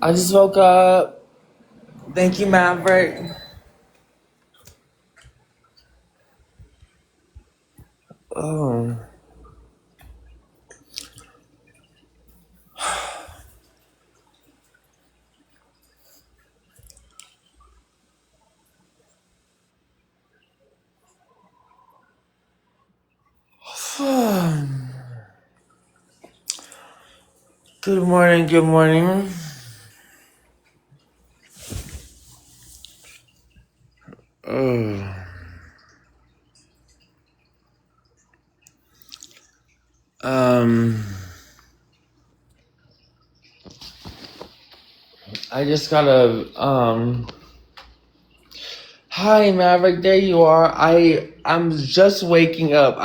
I just woke up. Thank you, Maverick. Oh. Good morning, good morning. Oh. Um, I just gotta, hi, Maverick, there you are. I'm just waking up.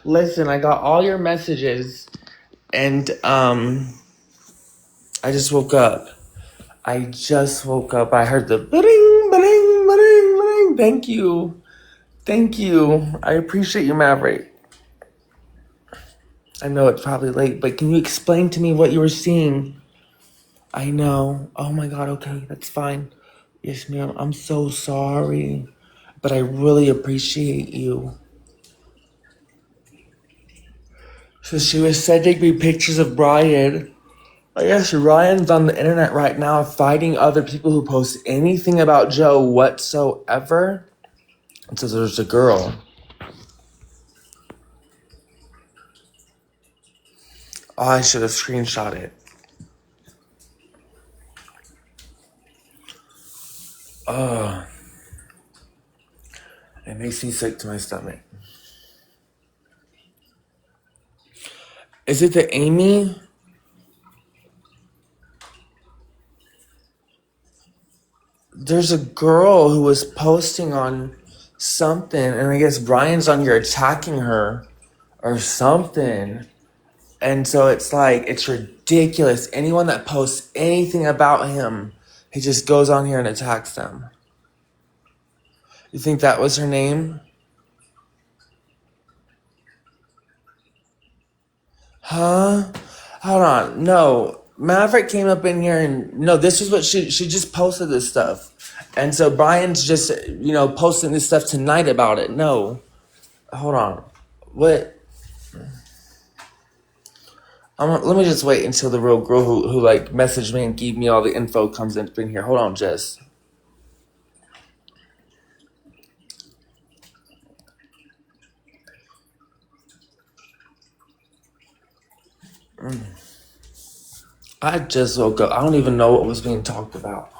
Listen, I got all your messages and, I just woke up. I just woke up. I heard the ba-ding, ba-ding, ba-ding, ba-ding. Thank you. Thank you. I appreciate you, Maverick. I know it's probably late, but can you explain to me what you were seeing? I know. Oh my God, okay, that's fine. Yes, ma'am. I'm so sorry, but I really appreciate you. So she was sending me pictures of Brian. I guess Ryan's on the internet right now fighting other people who post anything about Joe whatsoever. And so there's a girl. Oh, I should have screenshot it. Oh, it makes me sick to my stomach. Is it the Amy? There's a girl who was posting on something, and I guess Brian's on here attacking her or something. And so it's like, it's ridiculous. Anyone that posts anything about him, he just goes on here and attacks them. You think that was her name? Huh? Hold on. No. Maverick came up in here and no, this is what she just posted this stuff. And so Brian's just, posting this stuff tonight about it. No. Hold on. What? Let me just wait until the real girl who like messaged me and gave me all the info comes in here. Hold on, Jess. I just woke up. I don't even know what was being talked about.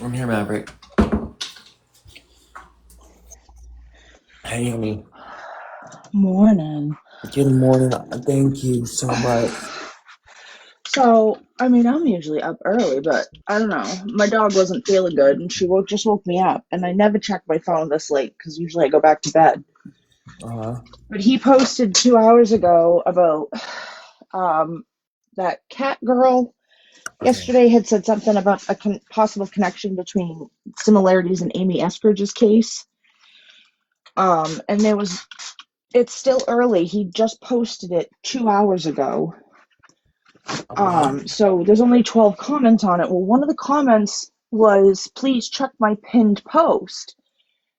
I'm here, Maverick. Hey, Amy. Morning. Good morning. Thank you so much. So, I'm usually up early, but I don't know. My dog wasn't feeling good, and she just woke me up. And I never check my phone this late because usually I go back to bed. Uh-huh. But he posted 2 hours ago about that cat girl. Okay. Yesterday had said something about a possible connection between similarities in Amy Eskridge's case. And it's still early. He just posted it 2 hours ago. Uh-huh. So there's only 12 comments on it. Well, one of the comments was, please check my pinned post,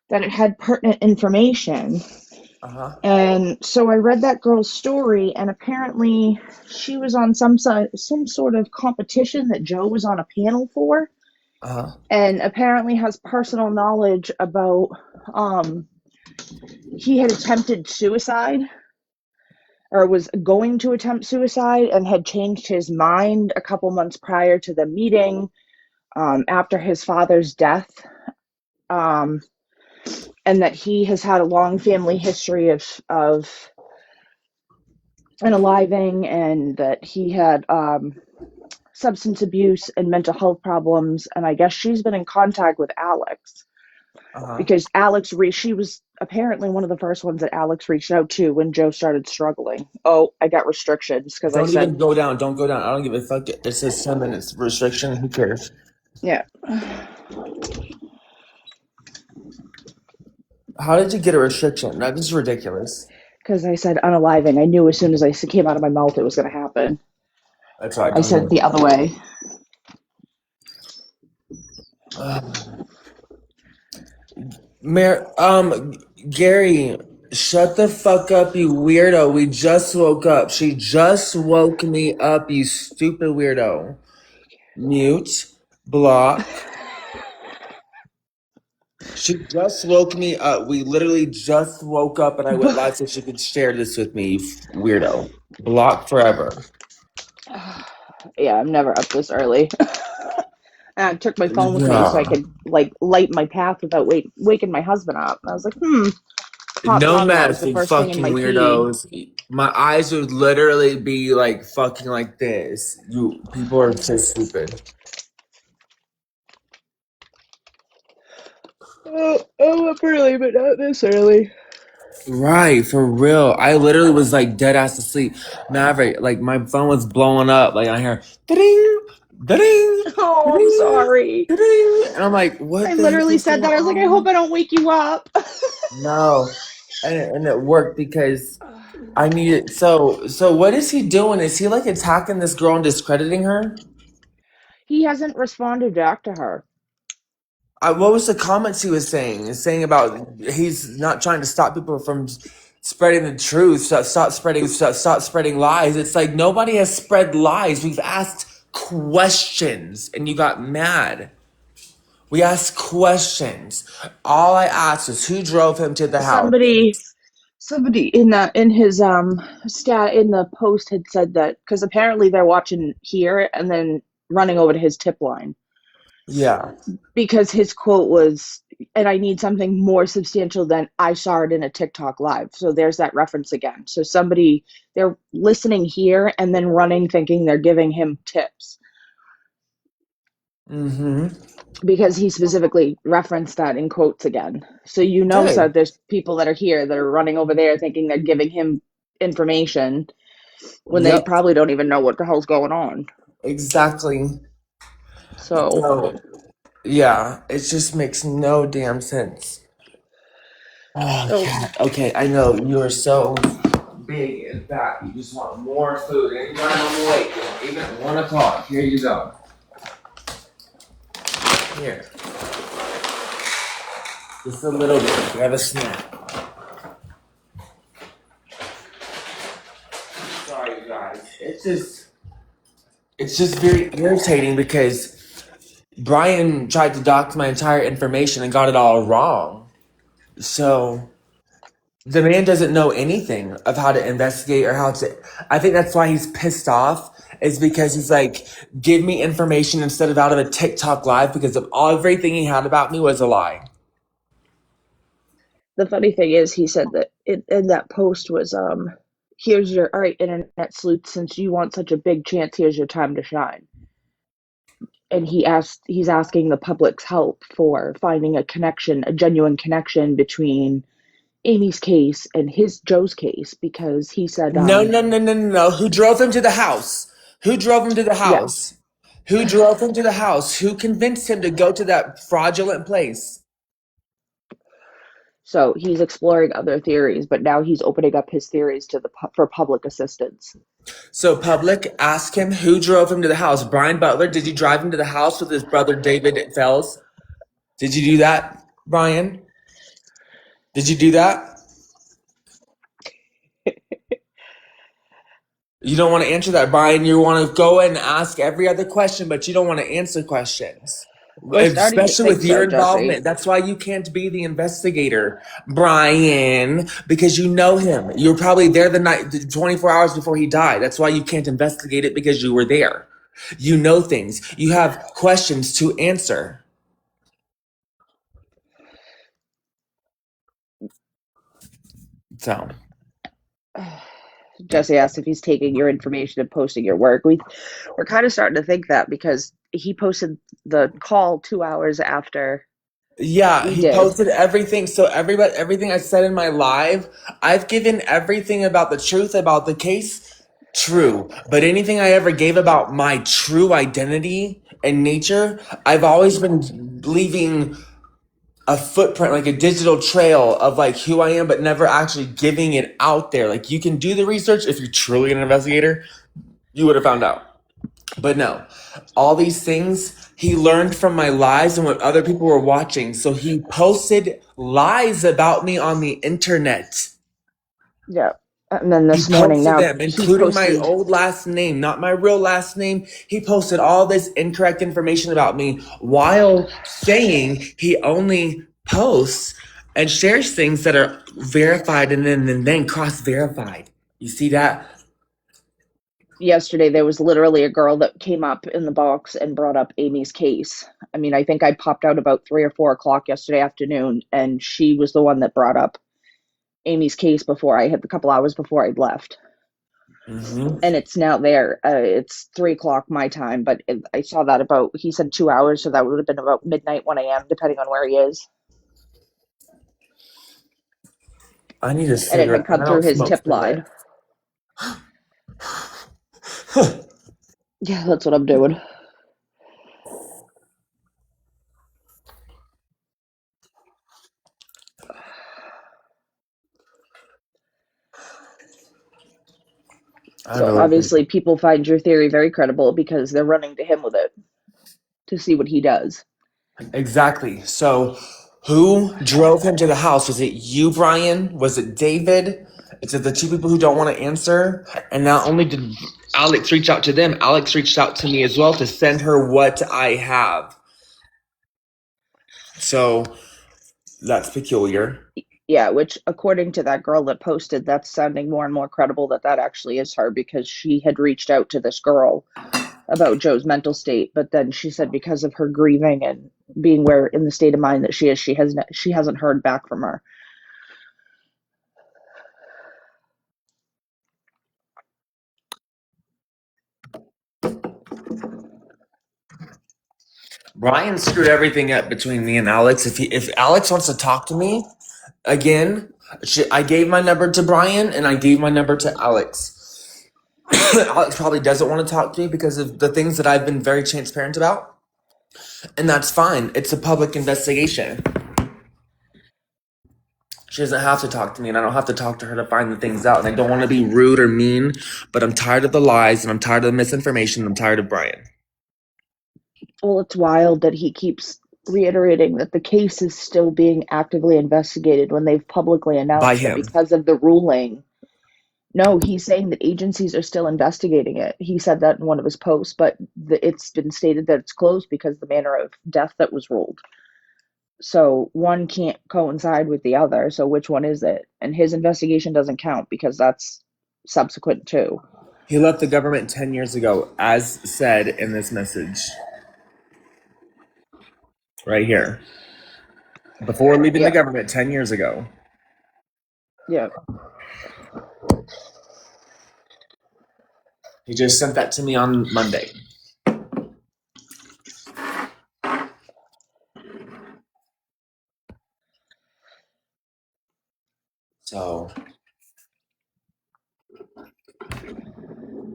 that it had pertinent information. Uh-huh. And so I read that girl's story, and apparently she was on some sort of competition that Joe was on a panel for, Uh-huh. and apparently has personal knowledge about um he had attempted suicide or was going to attempt suicide and had changed his mind a couple months prior to the meeting, after his father's death, um, and that he has had a long family history of unaliving, and that he had substance abuse and mental health problems. And I guess she's been in contact with Alex Uh-huh. because she was apparently one of the first ones that Alex reached out to when Joe started struggling. Oh, I got restrictions because I Don't said, even go down. Don't go down. I don't give a fuck. It says 10 minutes restriction. Who cares? yeah, How did you get a restriction? That is ridiculous. because I said unaliving. I knew as soon as I came out of my mouth it was going to happen. That's right. I Don't said even. it the other way. Gary, shut the fuck up, you weirdo. We just woke up. She just woke me up, you stupid weirdo. Mute. Block. She just woke me up. We literally just woke up and I went live so she could share this with me, you weirdo. Block forever. Yeah, I'm never up this early. And I took my phone with me so I Yeah. could like light my path without waking my husband up. And I was like, hot No water. That was mess, the you first thing in fucking my pee. weirdos. My eyes would literally be like fucking like this. You people are so stupid. Oh, I'm up early, but not this early. Right, for real. I literally was like dead ass asleep. Maverick, like my phone was blowing up. Like I hear ding, ding, Oh, I'm ding, sorry. ding, and I'm like, I what the heck literally is said going that. I was like, I hope on? I don't wake you up. No, and it worked because I needed. So what is he doing? Is he like attacking this girl and discrediting her? He hasn't responded back to her. What was the comments he was saying? Saying about he's not trying to stop people from spreading the truth. Stop spreading lies. It's like nobody has spread lies. We've asked questions, and you got mad. We asked questions. All I asked was who drove him to the house. Somebody in his stat in the post had said that because apparently they're watching here and then running over to his tip line Yeah. because his quote was, and I need something more substantial than I saw it in a TikTok live. So there's that reference again. So they're listening here and then running thinking they're giving him tips Mm-hmm. because he specifically referenced that in quotes again. So so Good. there's people that are here that are running over there thinking they're giving him information when they Yep. probably don't even know what the hell's going on. Exactly. So, So yeah, it just makes no damn sense. Oh, so God. Okay, I know you are so big and fat. You just want more food. Anytime I'm awake, even at 1 o'clock, here you go. Here, just a little bit. You have a snack. Sorry, you guys. It's just very irritating because Brian tried to dox my entire information and got it all wrong. So the man doesn't know anything of how to investigate or how to. I think that's why he's pissed off, is because he's like, give me information instead of out of a TikTok live because of everything he had about me was a lie. the funny thing is, he said that in that post was, here's your, all right, internet sleuth, since you want such a big chance, here's your time to shine. And he's asking the public's help for finding a genuine connection between Amy's case and Joe's case, because he said, No, no, no, no, no, no. Who drove him to the house? Who drove him to the yeah. house? Who drove him to the house? Who convinced him to go to that fraudulent place? So he's exploring other theories, but now he's opening up his theories to for public assistance. So, public, ask him who drove him to the house. Brian Butler, did you drive him to the house with his brother David Fells? Did you do that, Brian? Did you do that? You don't want to answer that, Brian. You want to go and ask every other question, but you don't want to answer questions. We're starting to Especially think with your so, Jesse. involvement. That's why you can't be the investigator, Brian, because you know him. You were probably there the night, 24 hours before he died. That's why you can't investigate it because you were there. You know things. You have questions to answer. So, Jesse asked if he's taking your information and posting your work. We're kind of starting to think that because he posted the call 2 hours after yeah, we he did. posted everything. So everybody, everything I said in my live, I've given everything about the truth about the case, true. But anything I ever gave about my true identity and nature, I've always been leaving a footprint, like a digital trail of like who I am, but never actually giving it out there. Like you can do the research if you're truly an investigator, you would have found out. But no, all these things he learned from my lies and what other people were watching. So he posted lies about me on the internet. Yeah. And then He this morning, posted now them, he including my posted, old last name, not my real last name. He posted all this incorrect information about me while saying he only posts and shares things that are verified and then cross verified. You see that? yesterday, there was literally a girl that came up in the box and brought up Amy's case. I mean, I think I popped out about 3 or 4 o'clock yesterday afternoon, and she was the one that brought up Amy's case before I had, a couple hours before I'd left. Mm-hmm. And it's now there. It's 3 o'clock my time, but I saw that about, he said 2 hours, so that would have been about midnight, 1 a.m., depending on where he is. I need a And it had cigarette. I come through don't his smoke tip line. cigarettes. Yeah, that's what I'm doing. I So really think obviously, people find your theory very credible because they're running to him with it to see what he does. exactly. So, who drove him to the house? Was it you, Brian? Was it David? Is it the two people who don't want to answer? And not only did Alex reach out to them, Alex reached out to me as well to send her what I have. So that's peculiar. Yeah, which according to that girl that posted, that's sounding more and more credible that that actually is her because she had reached out to this girl about Joe's mental state, but then she said because of her grieving and being where in the state of mind that she is, she hasn't heard back from her. Brian screwed everything up between me and Alex. If Alex wants to talk to me again, I gave my number to Brian and I gave my number to Alex. Alex probably doesn't want to talk to me because of the things that I've been very transparent about. And that's fine. It's a public investigation. She doesn't have to talk to me, and I don't have to talk to her to find the things out. And I don't want to be rude or mean, but I'm tired of the lies, and I'm tired of the misinformation. And I'm tired of Brian. Well, it's wild that he keeps reiterating that the case is still being actively investigated when they've publicly By announced that him. because of the ruling. No, he's saying that agencies are still investigating it. He said that in one of his posts, but it's been stated that it's closed because of the manner of death that was ruled. So one can't coincide with the other. So which one is it? And his investigation doesn't count because that's subsequent to. He left the government 10 years ago, as said in this message. Right here. Before leaving the Yeah, government 10 years ago. yeah. He just sent that to me on Monday. So,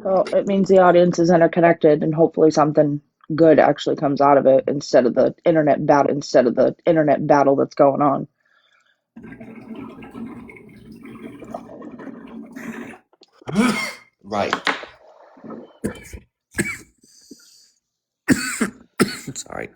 Well, it means the audience is interconnected, and hopefully something good actually comes out of it instead of the internet battle that's going on. right. Sorry.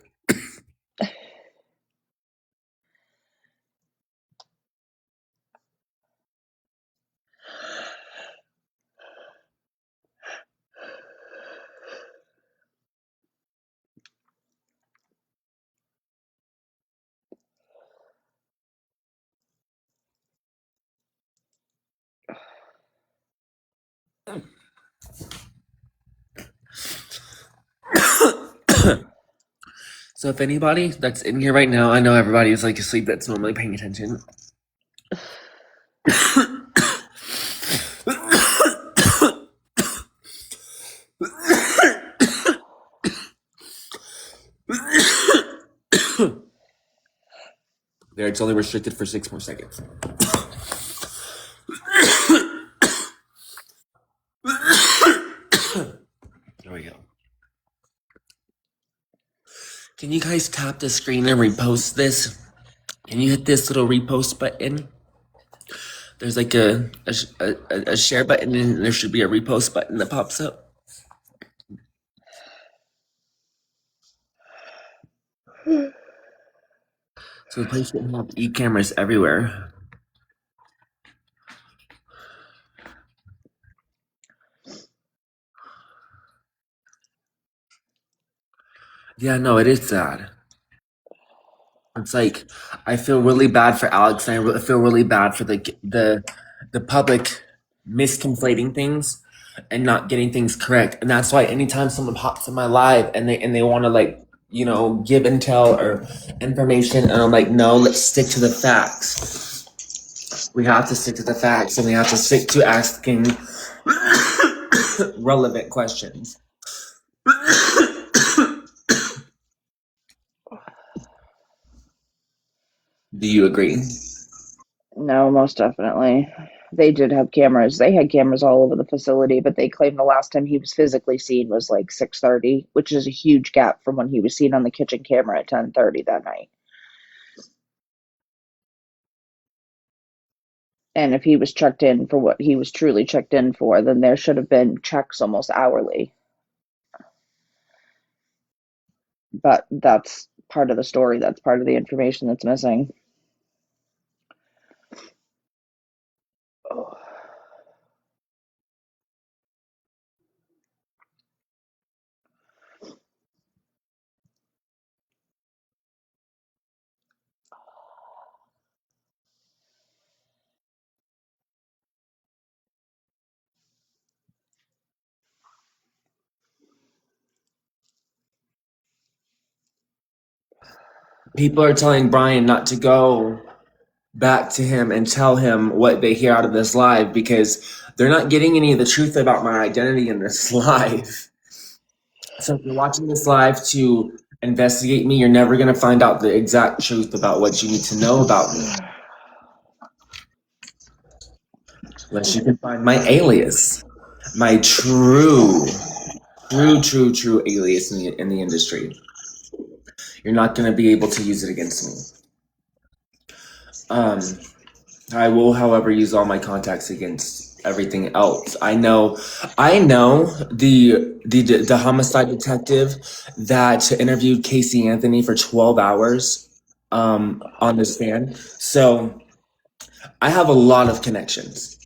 So if anybody that's in here right now, I know everybody is like asleep that's normally paying attention. There, it's only restricted for 6 more seconds. There we go. Can you guys tap the screen and repost this? Can you hit this little repost button? There's like a share button, and there should be a repost button that pops up. So the place should have e-cameras everywhere. Yeah, no, it is sad. It's like I feel really bad for Alex, and I feel really bad for the public misconflating things and not getting things correct. And that's why anytime someone pops in my live and they want to like give intel or information, and I'm like, no, let's stick to the facts. We have to stick to the facts, and we have to stick to asking relevant questions. Do you agree? No, most definitely. They did have cameras. They had cameras all over the facility, but they claimed the last time he was physically seen was like 6:30, which is a huge gap from when he was seen on the kitchen camera at 10:30 that night. And if he was checked in for what he was truly checked in for, then there should have been checks almost hourly. But that's part of the story. That's part of the information that's missing. Oh. People are telling Brian not to go back to him and tell him what they hear out of this live, because they're not getting any of the truth about my identity in this live. So if you're watching this live to investigate me, you're never going to find out the exact truth about what you need to know about me. Unless you can find my alias, my true alias in the industry. You're not going to be able to use it against me. I will, however, use all my contacts against everything else. I know the homicide detective that interviewed Casey Anthony for 12 hours on the stand. So I have a lot of connections.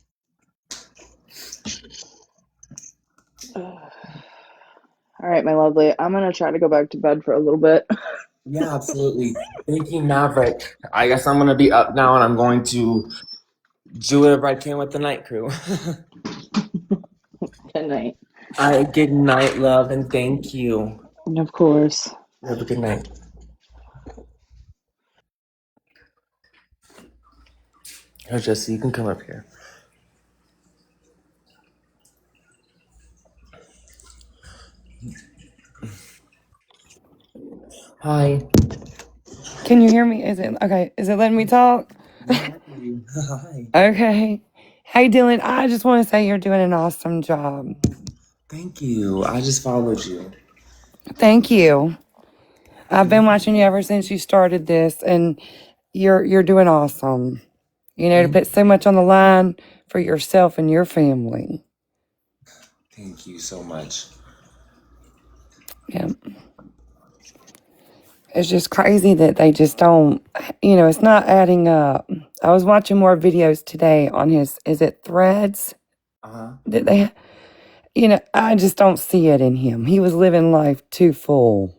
All right, my lovely. I'm going to try to go back to bed for a little bit. Yeah, absolutely. Thank you, Maverick. I guess I'm going to be up now, and I'm going to do whatever I can with the night crew. Good night. Good night, love, and thank you. Of course. Have a good night. Oh, Jesse, you can come up here. Hi. Can you hear me? Is it okay? Is it letting me talk? Hi. Okay. Hey, Dylan, I just want to say you're doing an awesome job. Thank you. I just followed you. Thank you. I've been watching you ever since you started this, and you're doing awesome. You know, to put so much on the line for yourself and your family. Thank you so much. Yeah. It's just crazy that they just don't, it's not adding up. I was watching more videos today on is it Threads? That they, I just don't see it in him. He was living life too full.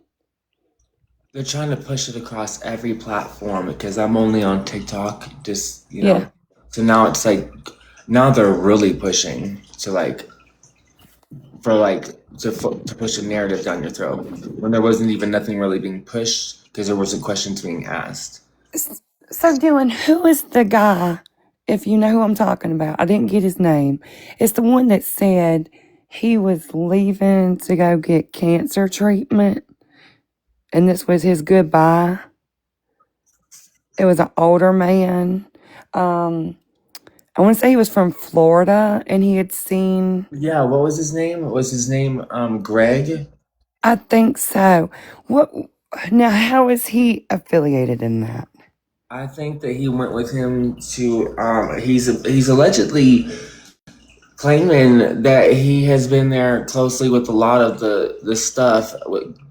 They're trying to push it across every platform because I'm only on TikTok, just, Yeah. So now it's like, now they're really pushing to like for like to push a narrative down your throat when there wasn't even nothing really being pushed because there wasn't questions being asked. So, Dylan, who is the guy, if you know who I'm talking about? I didn't get his name. It's the one that said he was leaving to go get cancer treatment, and this was his goodbye. It was an older man. I want to say he was from Florida, and he had seen... Yeah, what was his name? Was his name Greg? I think so. Now, how is he affiliated in that? I think that he went with him to he's allegedly claiming that he has been there closely with a lot of the stuff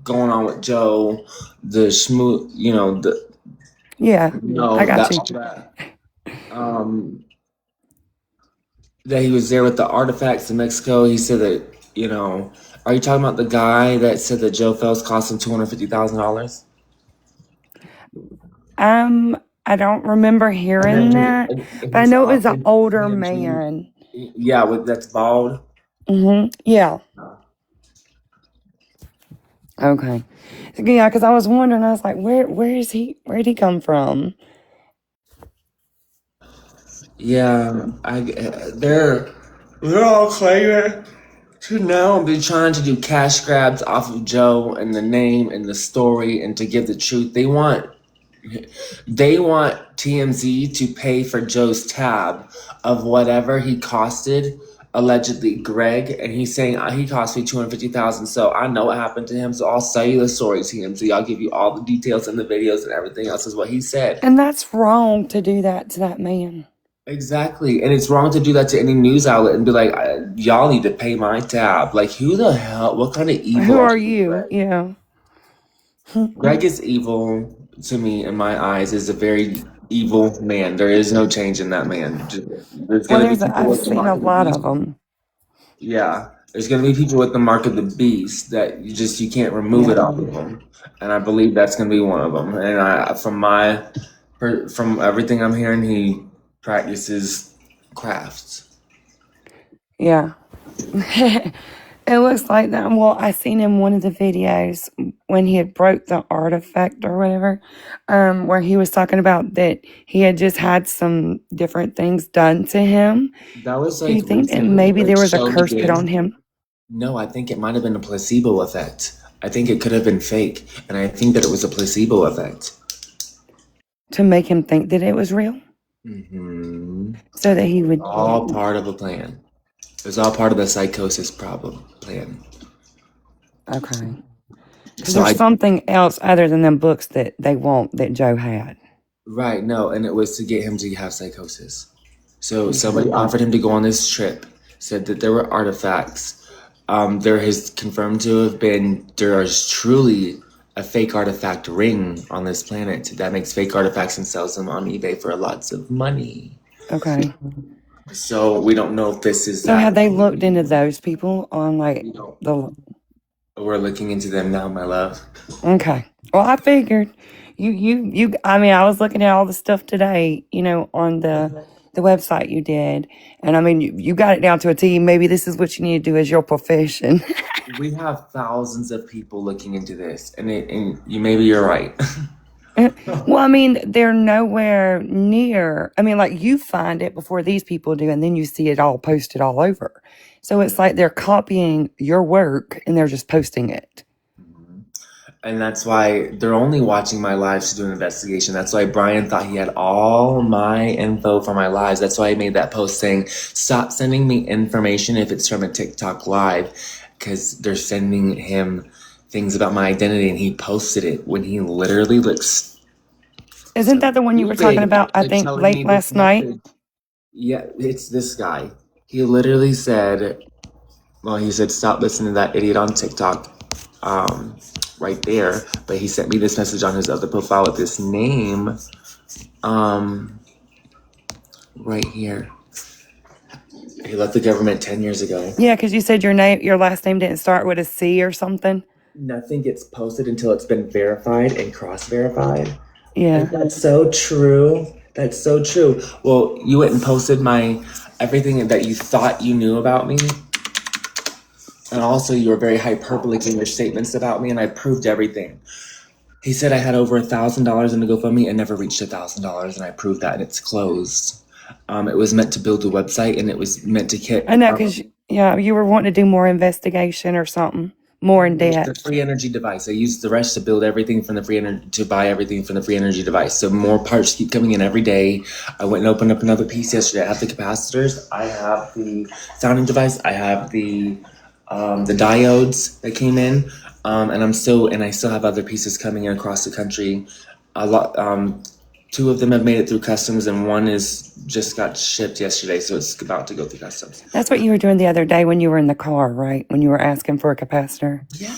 going on with Joe, the schmoo, Yeah, I got you. That he was there with the artifacts in Mexico. He said that, are you talking about the guy that said that Joe Phelps cost him $250,000? I don't remember hearing that, but I know it was an older man. Yeah, that's bald. Yeah. Okay. Yeah, because I was wondering, I was like, where'd he come from? Yeah, they're all claiming to now be trying to do cash grabs off of Joe and the name and the story and to give the truth. They want TMZ to pay for Joe's tab of whatever he costed allegedly Greg, and he's saying he cost me $250,000. So I know what happened to him. So I'll sell you the story, TMZ. I'll give you all the details and the videos and everything else is what he said. And that's wrong to do that to that man. Exactly. And it's wrong to do that to any news outlet and be like, y'all need to pay my tab. Like, who the hell? What kind of evil? Who are you? Greg? Yeah. Greg is evil to me, in my eyes, is a very evil man. There is no change in that man. I've seen a lot of them. Yeah. There's going to be people with the mark of the beast that you can't remove it off of them. And I believe that's going to be one of them. And from everything I'm hearing, he practices crafts. Yeah. It looks like that. Well, I seen in one of the videos when he had broke the artifact or whatever, where he was talking about that he had just had some different things done to him. That was like, do you think that maybe there was a curse put on him? No, I think it might have been a placebo effect. I think it could have been fake, and I think that it was a placebo effect. To make him think that it was real? So that he would... All part of a plan. It was all part of the psychosis plan. Okay. So there's something else other than them books that they want that Joe had. Right, no, and it was to get him to have psychosis. So somebody offered him to go on this trip, said that there were artifacts. There has confirmed to have been, there is truly a fake artifact ring on this planet that makes fake artifacts and sells them on eBay for lots of money. Okay. So we don't know if this is. So have they looked into those people on the? We're looking into them now, my love. Okay. Well, I figured you. I mean, I was looking at all the stuff today, on the website you did, and I mean, you got it down to a T. Maybe this is what you need to do as your profession. We have thousands of people looking into this, and maybe you're right. Well, I mean, they're nowhere near. I mean, like, you find it before these people do, and then you see it all posted all over. So it's like they're copying your work, and they're just posting it. And that's why they're only watching my lives to do an investigation. That's why Brian thought he had all my info for my lives. That's why I made that post saying, stop sending me information if it's from a TikTok live, because they're sending him things about my identity, and he posted it when he literally looks. Isn't that the one you were talking about? I think late last night. Yeah, it's this guy. He literally said, he said, stop listening to that idiot on TikTok, right there. But he sent me this message on his other profile with this name, right here. He left the government 10 years ago. Yeah, because you said your last name didn't start with a C or something. Nothing gets posted until it's been verified and cross-verified. Yeah. And that's so true. That's so true. Well, you went and posted everything that you thought you knew about me. And also, you were very hyperbolic in your statements about me, and I proved everything. He said I had over $1,000 in the GoFundMe and never reached $1,000, and I proved that, and it's closed. It was meant to build a website, and it was meant to get I know, because you were wanting to do more investigation or something, more in the depth. free energy device. I used the rest to build everything from the free energy, to buy everything from the free energy device. So more parts keep coming in every day. I went and opened up another piece yesterday. I have the capacitors. I have the sounding device. I have the diodes that came in, and I still have other pieces coming in across the country. A lot. Two of them have made it through customs, and one is just got shipped yesterday, so it's about to go through customs. That's what you were doing the other day when you were in the car, right? When you were asking for a capacitor. Yeah,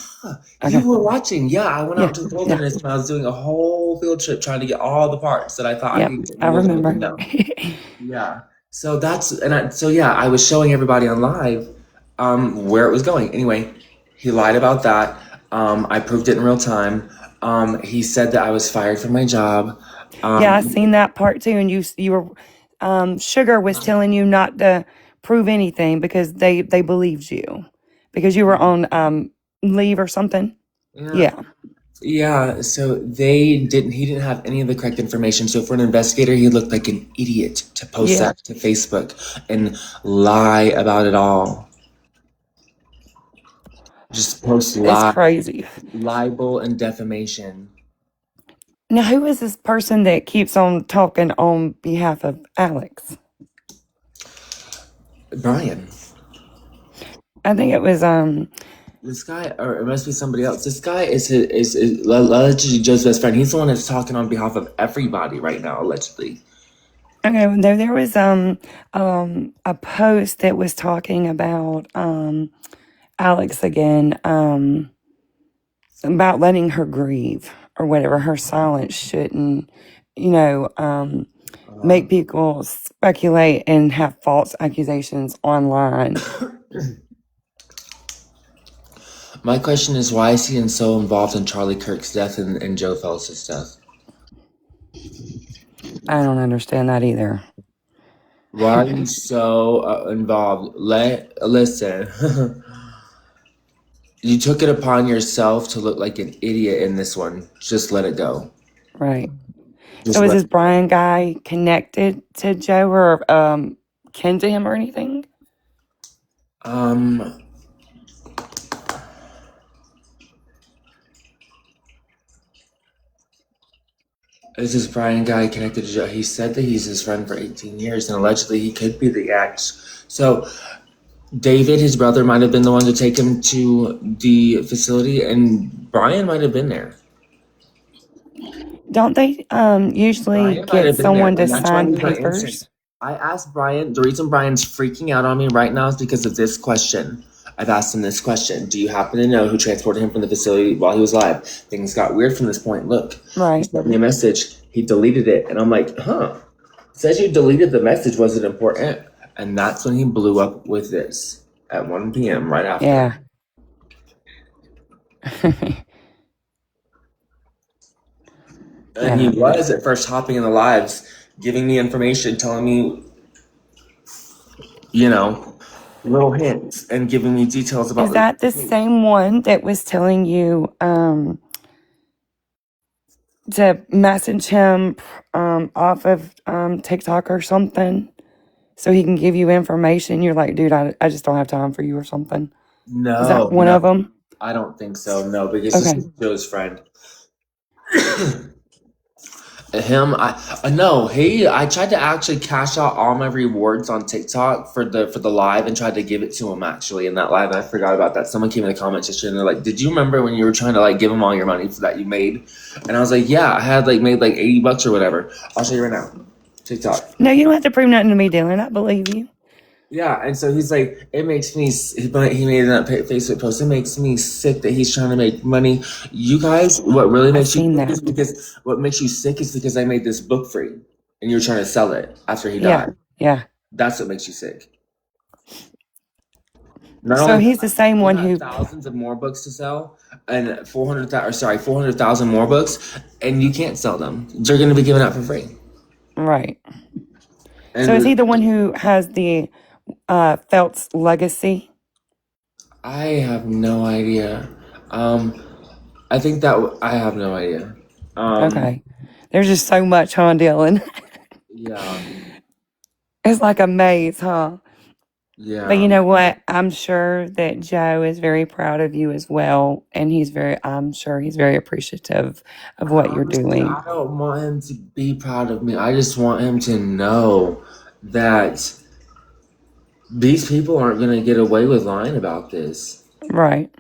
Okay. you were watching. Yeah, I went Yeah, out to the wilderness and I was doing a whole field trip trying to get all the parts that I thought I Yep, could get. I remember. Yeah. So I was showing everybody on live where it was going. Anyway, he lied about that. I proved it in real time. He said that I was fired from my job. Yeah, I seen that part too, and you were Sugar was telling you not to prove anything because they believed you because you were on leave or something. Yeah. Yeah, so he didn't have any of the correct information. So for an investigator, he looked like an idiot to post Yeah. that to Facebook and lie about it all. Just post It's crazy. libel and defamation. Now, who is this person that keeps on talking on behalf of Alex? Brian. I think it was This guy, or it must be somebody else. This guy is allegedly Joe's best friend. He's the one that's talking on behalf of everybody right now, allegedly. okay. There was a post that was talking about Alex again, about letting her grieve or whatever. Her silence shouldn't, make people speculate and have false accusations online. My question is, why is he so involved in Charlie Kirk's death and Joe Phelps' death? I don't understand that either. Why are you so involved? Listen. You took it upon yourself to look like an idiot in this one. Just let it go. Right. So is this Brian guy connected to Joe or kin to him or anything? Is this Brian guy connected to Joe? He said that he's his friend for 18 years, and allegedly he could be the ex. So David, his brother, might have been the one to take him to the facility, and Brian might have been there. Don't they usually get someone to sign papers? I asked Brian, the reason Brian's freaking out on me right now is because of this question. I've asked him this question. Do you happen to know who transported him from the facility while he was alive? Things got weird from this point. Look, right. He sent me a message. He deleted it. And I'm like, huh. It says you deleted the message. Was it important? And that's when he blew up with this at 1 p.m. right after. Yeah. And he was at first hopping in the lives, giving me information, telling me, little hints and giving me details about. Is that the same one that was telling you to message him off of TikTok or something so he can give you information? You're like, dude, I just don't have time for you or something. No. Is that one of them? I don't think so. No, because this is Joe's friend. I tried to actually cash out all my rewards on TikTok for the live and tried to give it to him actually in that live. And I forgot about that. Someone came in the comments yesterday and they're like, did you remember when you were trying to give him all your money that you made? And I was like, yeah, I had made $80 or whatever. I'll show you right now. TikTok. No, you don't have to prove nothing to me, Dylan. I believe you. Yeah, and so he's like, it makes me, he made that Facebook post, it makes me sick that he's trying to make money. You guys, what really makes you sick is because, what makes you sick is because I made this book free, and you're trying to sell it after he died. Yeah. That's what makes you sick. So he's the same one who... thousands of more books to sell, and 400,000 more books, and you can't sell them. They're going to be given out for free. Right. And so is he the one who has the Phelps legacy? I have no idea. I think that I have no idea. Okay. There's just so much, huh, Dylan? Yeah, It's like a maze, huh? But you yeah. know what? I'm sure that Joe is very proud of you as well. And I'm sure he's very appreciative of what you're Honestly, doing. I don't want him to be proud of me. I just want him to know that these people aren't going to get away with lying about this. Right.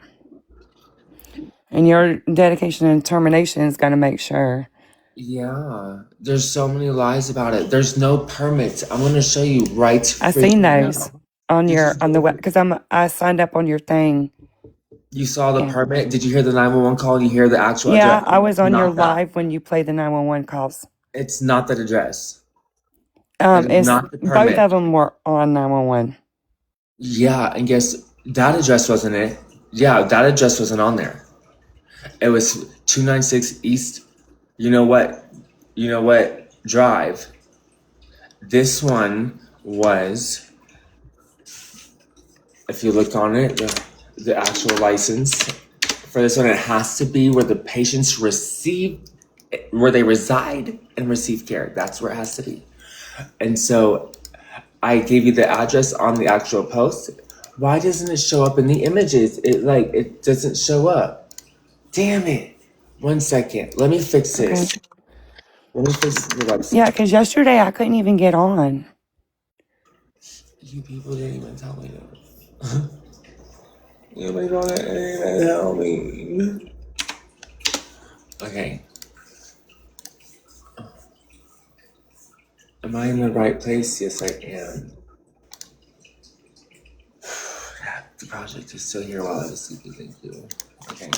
And your dedication and determination is going to make sure. Yeah, there's so many lies about it. There's no permits. I'm going to show you right I seen freaking those now. on Did you the see web it? because I signed up on your thing. You saw the And permit? Did you hear the 911 call? You hear the actual yeah, address? I was on your Not that. live when you played the 911 calls. It's not that address. That is It's not the both permit. of them were on 911. Yeah, and guess that address wasn't it. Yeah, that address wasn't on there. It was 296 East. You know what? You know what? Drive. This one was, if you look on it, the actual license for this one, it has to be where the patients where they reside and receive care. That's where it has to be. And so I gave you the address on the actual post. Why doesn't it show up in the images? It doesn't show up. Damn it. 1 second. Let me fix Okay. this. Let me fix the website. Yeah, because yesterday I couldn't even get on. You people didn't even tell me that. You people didn't even tell me. Okay. Am I in the right place? Yes, I am. The project is still here while I was sleeping. Thank you. Okay.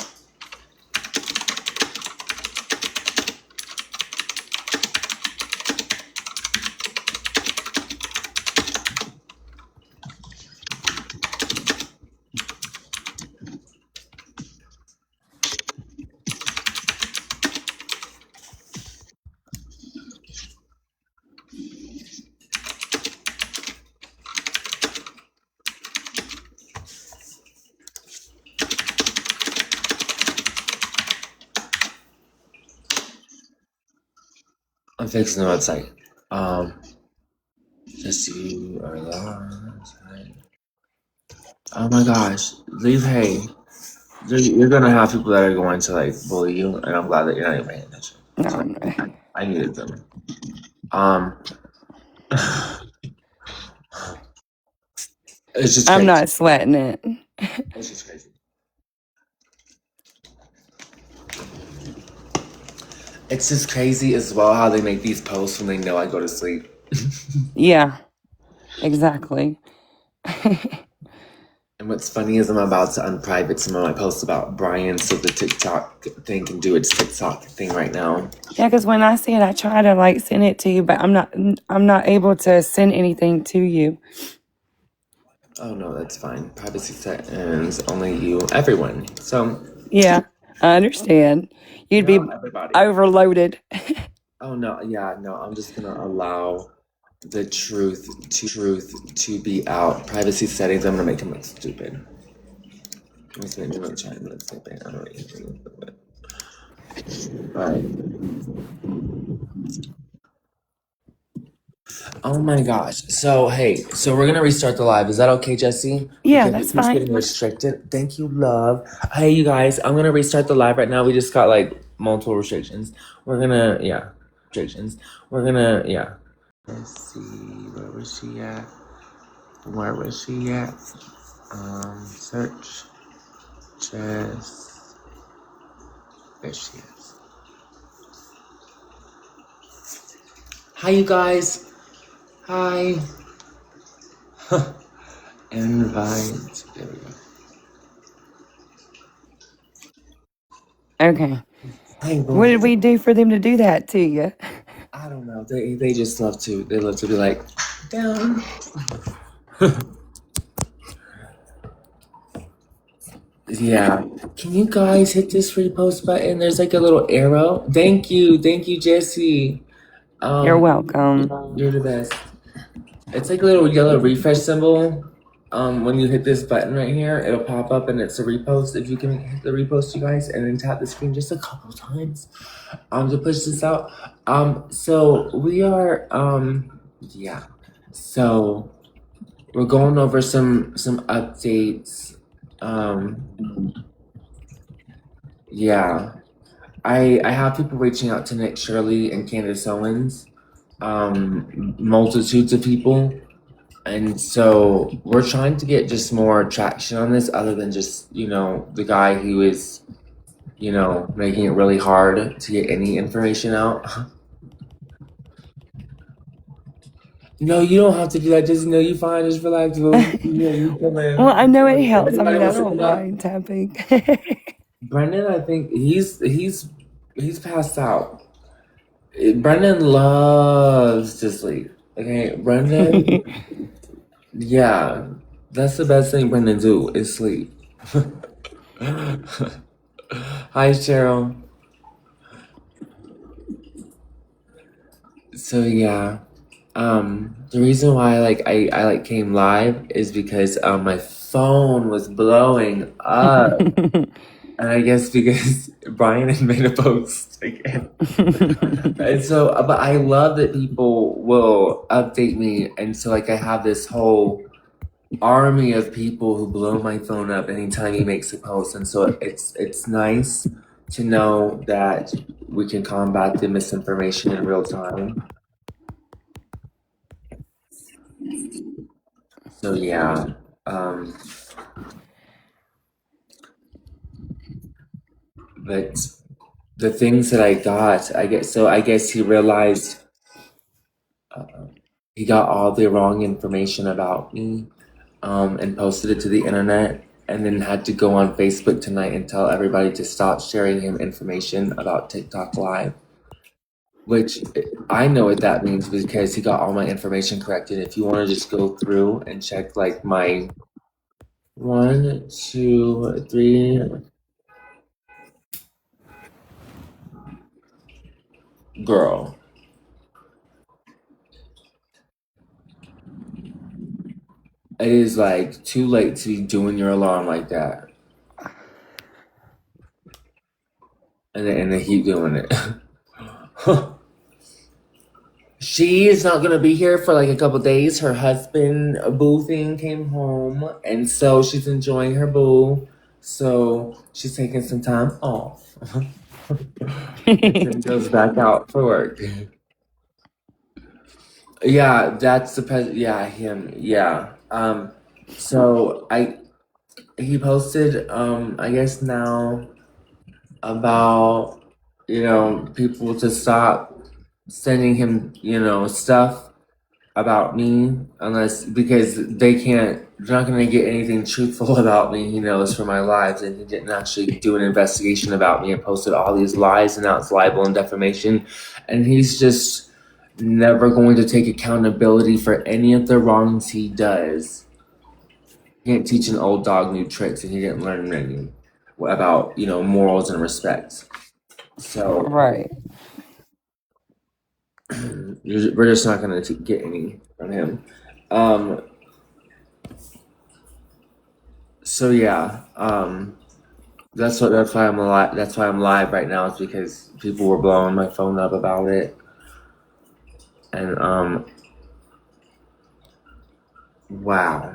I'm fixing the website. Just you are lost. Oh my gosh. Leave hey. You're gonna have people that are going to like bully you, and I'm glad that you're not even paying attention. No, So no. I needed them. It's just I'm crazy. not sweating it. It's just crazy. It's just crazy as well how they make these posts when they know I go to sleep. Yeah, exactly. And what's funny is I'm about to unprivate some of my posts about Brian so the TikTok thing can do its TikTok thing right now. Yeah, because when I see it, I try to like send it to you, but I'm not able to send anything to you. Oh no, that's fine. Privacy settings, only you, everyone. So Yeah, I understand. You'd be everybody. overloaded. Oh no, yeah, no, I'm just gonna allow the truth to be out. Privacy settings, I'm gonna make him look stupid. Let's make him look China, let's stupid. I don't know anything about it. Alright. Oh my gosh. So hey, so we're gonna restart the live. Is that okay, Jesse? Yeah, Because that's it's fine. getting restricted. Thank you, love. Hey you guys, I'm gonna restart the live right now. We just got like multiple restrictions. We're gonna restrictions. We're gonna Let's see, where was she at? Where was she at? Search. Jess. There she is. Hi you guys. Hi. Invite. There we go. Okay. Hey, What did we do for them to do that to you? I don't know. They just love to. They love to be like down. Yeah. Can you guys hit this repost button? There's like a little arrow. Thank you, Jesse. You're welcome. You're the best. It's like a little yellow refresh symbol. when you hit this button right here, it'll pop up and it's a repost. If you can hit the repost, you guys, and then tap the screen just a couple times, to push this out. So we are, yeah. So we're going over some updates. Yeah. I have people reaching out to Nick Shirley and Candace Owens, multitudes of people. And so we're trying to get just more traction on this other than just, the guy who is, making it really hard to get any information out. No, you don't have to do that. Just you fine. Just relax. Boo. You come in. Well, I know it helps. I Everybody mean, I wants to don't come up. mind tapping. Brendan, I think he's passed out. Brendan loves to sleep. Okay, Brendan. Yeah, that's the best thing Brendan do is sleep. Hi, Cheryl. So yeah, the reason why I came live is because my phone was blowing up, and I guess because Brian had made a post again. And so, but I love that people will update me, and so I have this whole army of people who blow my phone up anytime he makes a post, and so it's nice to know that we can combat the misinformation in real time. So yeah, but the things that I got, I guess he realized he got all the wrong information about me, and posted it to the internet, and then had to go on Facebook tonight and tell everybody to stop sharing him information about TikTok Live. Which I know what that means because he got all my information corrected. If you want to just go through and check my 1, 2, 3. Girl. It is too late to be doing your alarm like that. And they keep doing it. She is not gonna be here for a couple days. Her husband, boo thing, came home, and so she's enjoying her boo. So she's taking some time off. And then goes back out for work. Yeah, that's the yeah, him. Yeah. So he posted I guess now about people to stop sending him stuff about me because they're not going to get anything truthful about me, he knows, for my lives, and he didn't actually do an investigation about me and posted all these lies, and now it's libel and defamation, and he's just never going to take accountability for any of the wrongs he does. You can't teach an old dog new tricks, and he didn't learn any about morals and respect. So Right. we're just not going to get any from him. So yeah, that's why I'm alive. That's why I'm live right now. It's because people were blowing my phone up about it, and wow.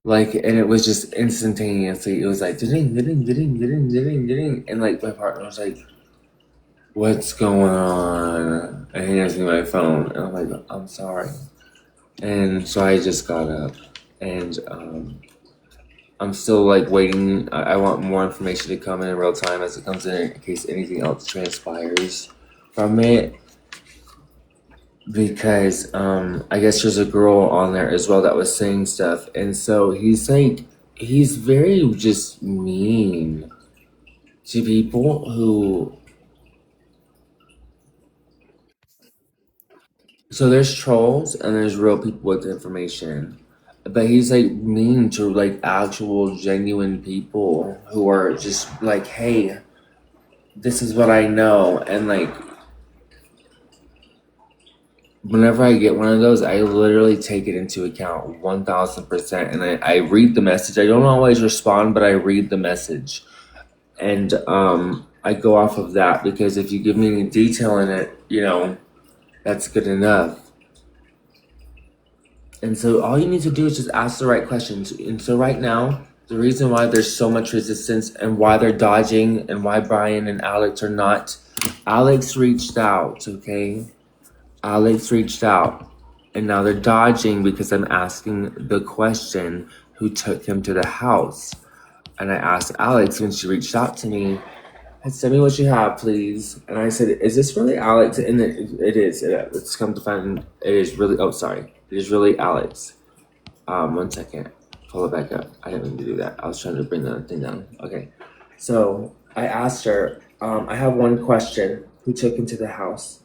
And it was just instantaneously. It was like ding, ding, ding, ding, ding, ding, and my partner was like, "What's going on?" And he hands me my phone, and I'm like, "I'm sorry." And so I just got up, and I'm still waiting. I want more information to come in real time as it comes in case anything else transpires from it. Because I guess there's a girl on there as well that was saying stuff, and so he's very just mean to people who. So there's trolls and there's real people with information, but he's mean to actual genuine people who are just hey, this is what I know, and whenever I get one of those, I literally take it into account 1000%. And I read the message. I don't always respond, but I read the message. And I go off of that because if you give me any detail in it, that's good enough. And so all you need to do is just ask the right questions. And so right now, the reason why there's so much resistance and why they're dodging and why Brian and Alex are not, Alex reached out, okay? Alex reached out. And now they're dodging because I'm asking the question, who took him to the house? And I asked Alex when she reached out to me, send me what you have, please. And I said, is this really Alex? And it is. It's come to find it is really, it is really Alex. 1 second. Pull it back up. I didn't mean to do that. I was trying to bring the thing down. Okay. So I asked her, I have one question. Who took him to the house?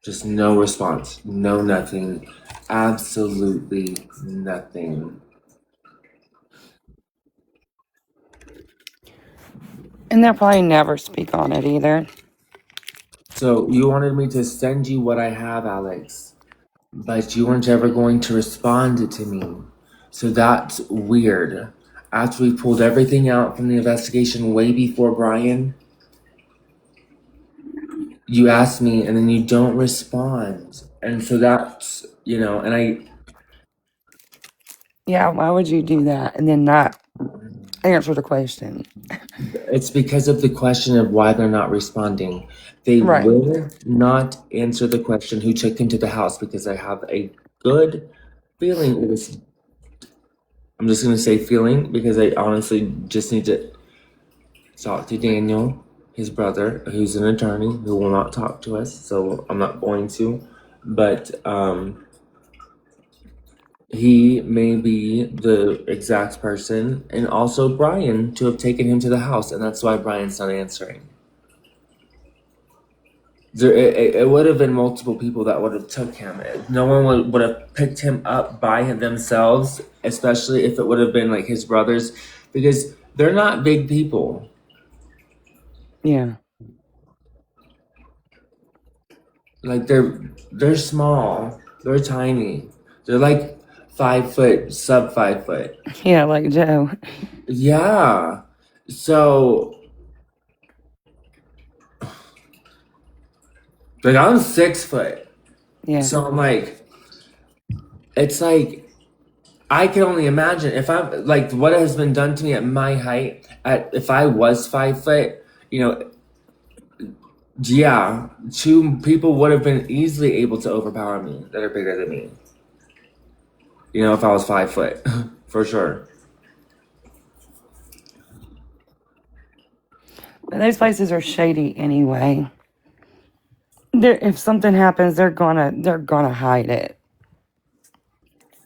Just no response. No, nothing. Absolutely nothing. And they'll probably never speak on it either. So you wanted me to send you what I have, Alex, but you weren't ever going to respond to me. So that's weird. After we pulled everything out from the investigation way before Brian, you asked me and then you don't respond. And so that's, and Yeah, why would you do that and then not answer the question? it's because of the question of why they're not responding. They Right. will not answer the question who took him to the house because I have a good feeling it was. I'm just going to say feeling because I honestly just need to talk to Daniel, his brother, who's an attorney who will not talk to us. So I'm not going to. But he may be the exact person, and also Brian, to have taken him to the house. And that's why Brian's not answering. It would have been multiple people that would have took him. No one would have picked him up by themselves, especially if it would have been like his brothers, because they're not big people. Yeah. Like they're small. They're tiny. They're like 5 foot, sub 5 foot. Yeah, like Joe. Yeah. So like I'm 6 foot. Yeah. So I'm like, it's like I can only imagine if I'm like what has been done to me at my height. If I was 5 foot, yeah, 2 people would have been easily able to overpower me that are bigger than me. If I was 5 foot, for sure. But those places are shady anyway. If something happens, they're gonna hide it.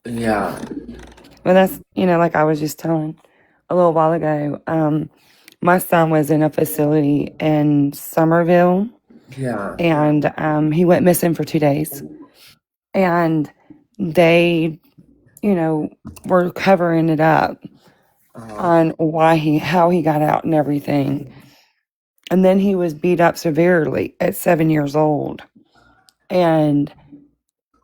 Yeah. But that's like I was just telling a little while ago. My son was in a facility in Somerville. Yeah. And he went missing for 2 days. And they, were covering it up on how he got out and everything. And then he was beat up severely at 7 years old. And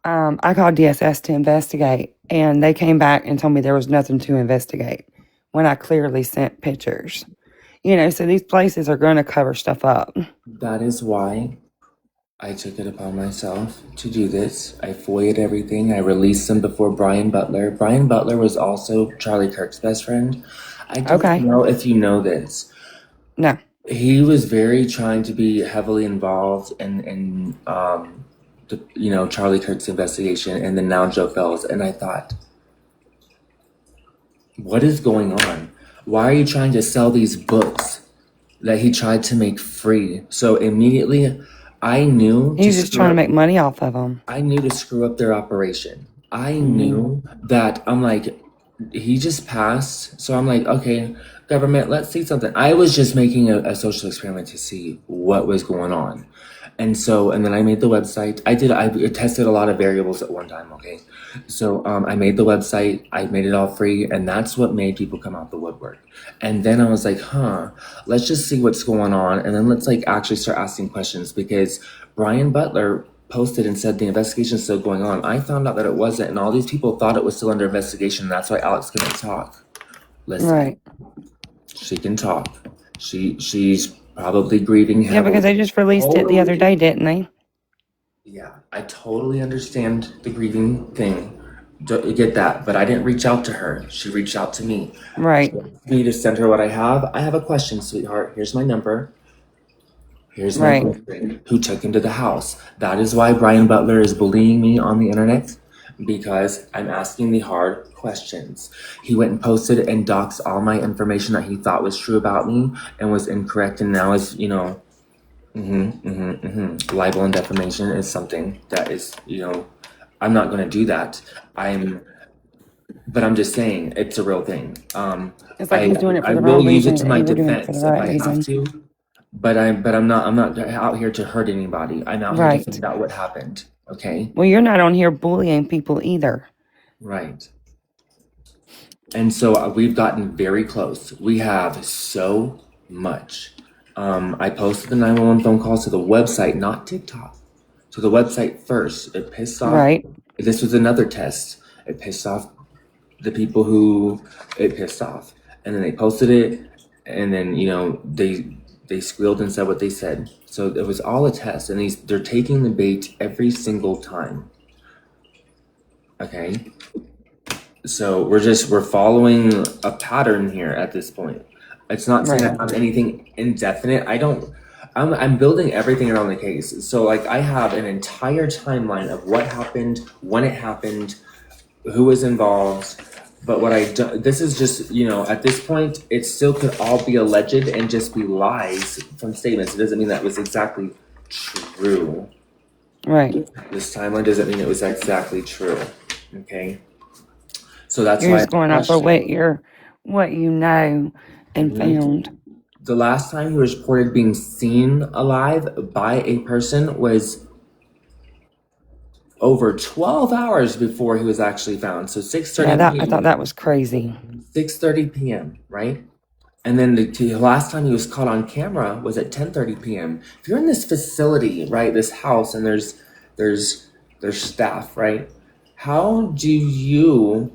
I called DSS to investigate, and they came back and told me there was nothing to investigate when I clearly sent pictures. So these places are going to cover stuff up. That is why I took it upon myself to do this. I FOIA'd everything. I released them before Brian Butler. Brian Butler was also Charlie Kirk's best friend. I don't know if you know this. No. He was very trying to be heavily involved in Charlie Kirk's investigation, and then now Joe Fells. And I thought, what is going on? Why are you trying to sell these books that he tried to make free? So immediately, I knew he was just trying to make money off of them. I knew to screw up their operation. I knew that. I'm like, he just passed, so I'm like, okay, government, let's see something. I was just making a social experiment to see what was going on. And so, and then I made the website. I tested a lot of variables at one time, okay? So I made the website, I made it all free, and that's what made people come out the woodwork. And then I was like, let's just see what's going on, and then let's like actually start asking questions, because Brian Butler posted and said the investigation is still going on. I found out that it wasn't, and all these people thought it was still under investigation. That's why Alex couldn't talk. Listen, Right. she can talk. She's probably grieving Yeah, because heavily. they just released it the other day, didn't they? Yeah, I totally understand the grieving thing. Get that, but I didn't reach out to her. She reached out to me. Right. She asked me to send her what I have. I have a question, sweetheart. Here's my number. Here's my Right. boyfriend who took him to the house. That is why Brian Butler is bullying me on the internet, because I'm asking the hard questions. He went and posted and doxed all my information that he thought was true about me and was incorrect, and now is, libel and defamation is something that is, I'm not going to do that. But I'm just saying it's a real thing. It's like he's doing it for I the will wrong use it reason, to and my you were doing it for defense the if right I have reason. to. But I'm not out here to hurt anybody. I'm out here to Right. find out what happened. Okay. Well, you're not on here bullying people either. Right. And so we've gotten very close. We have so much. I posted the 911 phone calls to the website, not TikTok. To the website first. It pissed off. Right. This was another test. It pissed off the people who it pissed off, and then they posted it, and then they squealed and said what they said. So it was all a test, and they're taking the bait every single time. Okay. So we're following a pattern here at this point. It's not saying I Right. have anything indefinite. I'm building everything around the case. So like I have an entire timeline of what happened, when it happened, who was involved. But what I do, this is just, at this point, it still could all be alleged and just be lies from statements. It doesn't mean that was exactly true. Right. This timeline doesn't mean it was exactly true. Okay. So that's You're why just going off of what you know and found. the last time he was reported being seen alive by a person was over 12 hours before he was actually found. So 6:30 Yeah, I p.m. thought that was crazy. 6:30 p.m., right? And then the last time he was caught on camera was at 10:30 p.m. If you're in this facility, right, this house, and there's staff, right? How do you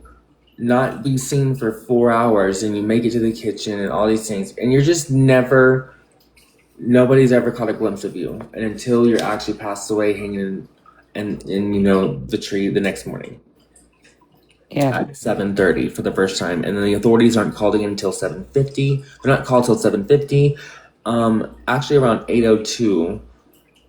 not be seen for 4 hours and you make it to the kitchen and all these things, and you're just nobody's ever caught a glimpse of you, and until you're actually passed away hanging in the tree the next morning Yeah. at 7:30 for the first time, and then the authorities aren't called again until 7:50. They're not called till 7:50. Actually around 8:02.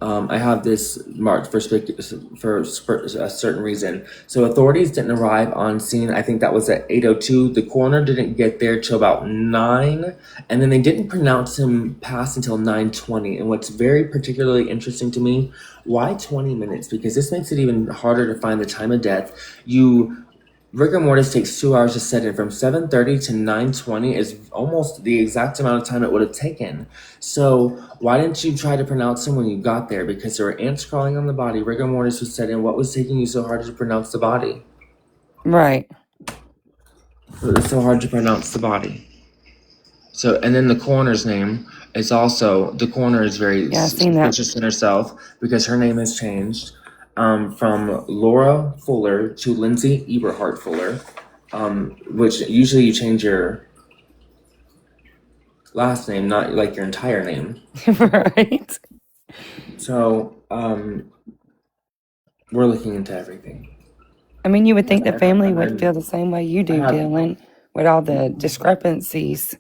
I have this marked for a certain reason. So authorities didn't arrive on scene. I think that was at 8:02. The coroner didn't get there till about 9, and then they didn't pronounce him passed until 9:20. And what's very particularly interesting to me, why 20 minutes? Because this makes it even harder to find the time of death. Rigor mortis takes 2 hours to set in. From 7:30 to 9:20 is almost the exact amount of time it would have taken. So why didn't you try to pronounce him when you got there? Because there were ants crawling on the body. Rigor mortis was set in. What was taking you so hard to pronounce the body? Right. It was so hard to pronounce the body. So, and then the coroner's name is also, the coroner is very Yeah, I've seen that. suspicious in herself because her name has changed from Laura Fuller to Lindsay Eberhart Fuller, which usually you change your last name, not like your entire name. Right. So we're looking into everything. I mean, you would think the family would feel the same way you do, Dylan, with all the discrepancies.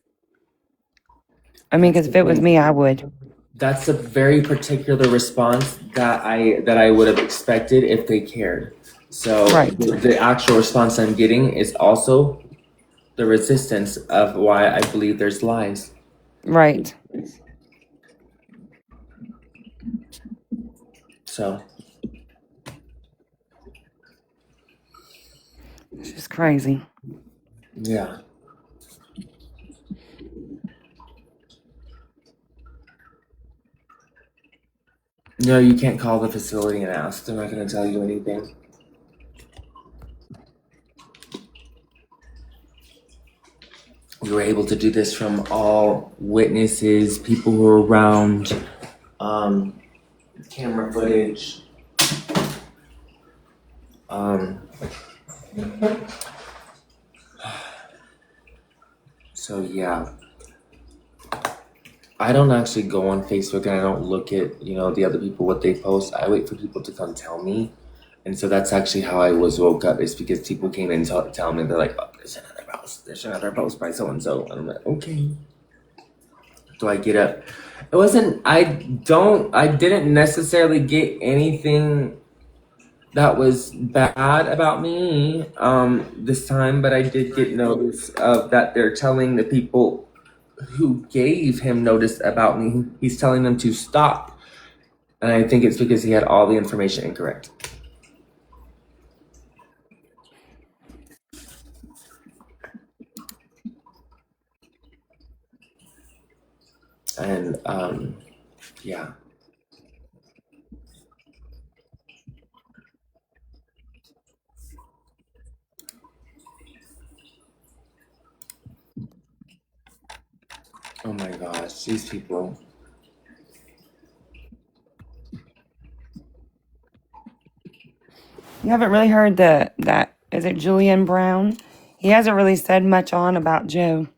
I mean, because if it was me, I would. That's a very particular response that I would have expected if they cared. So Right. the actual response I'm getting is also the resistance of why I believe there's lies. Right. So It's just crazy. yeah. No, you can't call the facility and ask. They're not going to tell you anything. We were able to do this from all witnesses, people who were around, camera footage. So yeah, I don't actually go on Facebook and I don't look at, the other people, what they post. I wait for people to come tell me. And so that's actually how I was woke up, is because people came in and tell me, they're like, oh, there's another post by so-and-so. And I'm like, okay. So I get up. I didn't necessarily get anything that was bad about me this time, but I did get notice of that they're telling the people who gave him notice about me, he's telling them to stop. And I think it's because he had all the information incorrect. And yeah. Oh my gosh, these people. You haven't really heard that is it Julian Brown? He hasn't really said much on about Joe.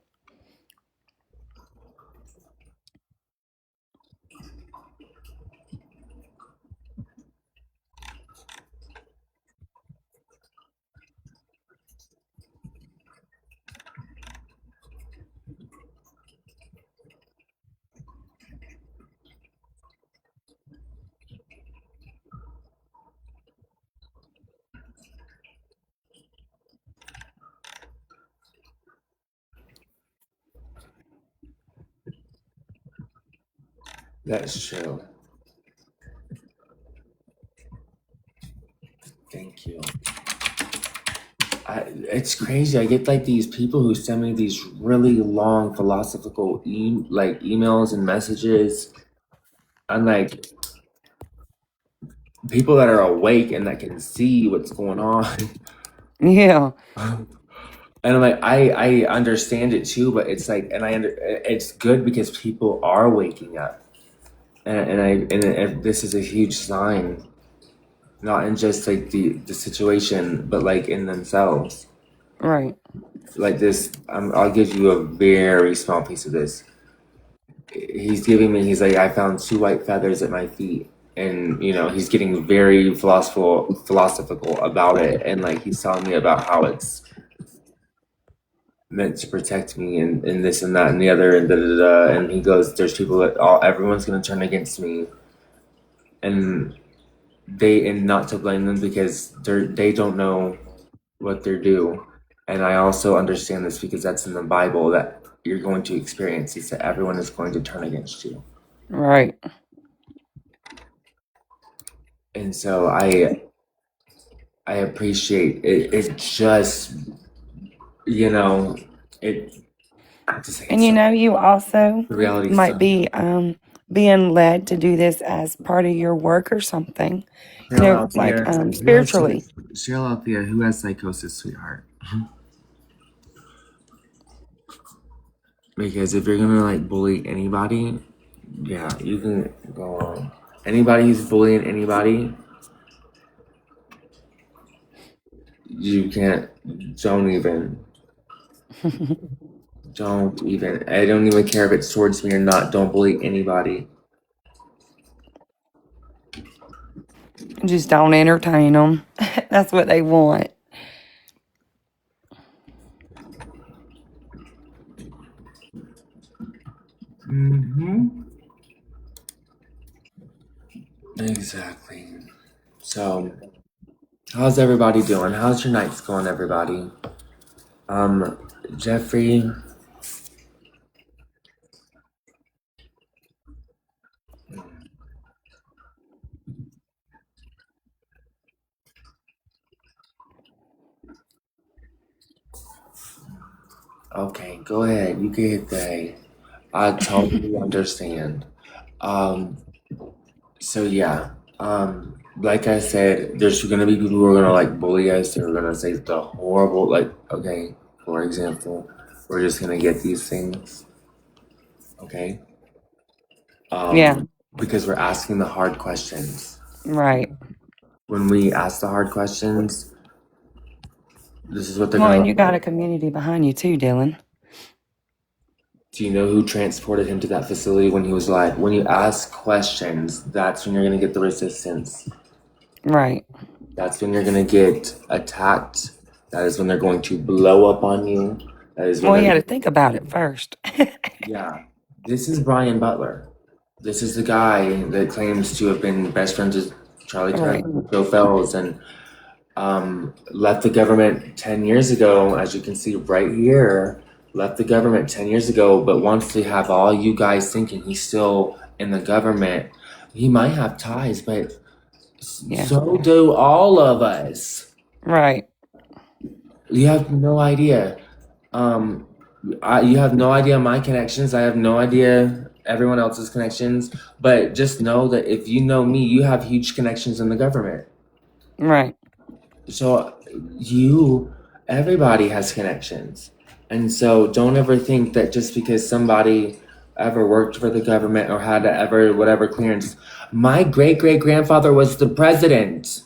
That's true. Thank you. It's crazy. I get like these people who send me these really long philosophical emails and messages, and like people that are awake and that can see what's going on. Yeah. And I'm like, I understand it too, but it's like, it's good because people are waking up, and this is a huge sign, not in just like the situation, but like in themselves. Right. Like this, I'll give you a very small piece of this. He's like, I found 2 white feathers at my feet, and he's getting very philosophical about it, and like he's telling me about how it's meant to protect me, and this and that and the other, and da da da. And he goes, there's people that everyone's gonna turn against me, and not to blame them, because they don't know what they're due. And I also understand this because that's in the Bible, that you're going to experience is that everyone is going to turn against you. Right. And so I appreciate it. It just, it just like, And you also the reality might stuff. be being led to do this as part of your work or something. Like spiritually. Cheryl Althea, who has psychosis, sweetheart? Because if you're gonna like bully anybody, yeah, you can go on. Anybody who's bullying anybody, you can't. Don't even. Don't even. I don't even care if it's towards me or not. Don't bully anybody. Just don't entertain them. That's what they want. Mm-hmm. Exactly. So, how's everybody doing? How's your nights going, everybody? Jeffrey. Okay, go ahead. You can hit the A. I totally understand. So yeah, like I said, there's gonna be people who are gonna like bully us. They're gonna say the horrible, like, okay, for example, we're just gonna get these things, okay? Yeah, Because we're asking the hard questions. right. When we ask the hard questions, this is what they're Well, and gonna. you got a community behind you too, Dylan. Do you know who transported him to that facility when he was alive? When you ask questions, that's when you're gonna get the resistance. Right. That's when you're gonna get attacked. That is when they're going to blow up on you. That is when Well, you they're got to think about it first. yeah. This is Brian Butler. This is the guy that claims to have been best friends with Charlie Right. Kirk, Joe Fells, and left the government 10 years ago, as you can see right here. Left the government 10 years ago, but wants to have all you guys thinking he's still in the government. He might have ties, but Yeah. so do all of us. Right. You have no idea. You have no idea my connections. I have no idea everyone else's connections. But just know that if you know me, you have huge connections in the government. Right. So everybody has connections. And so don't ever think that just because somebody ever worked for the government or had ever whatever clearance. My great-great-grandfather was the president.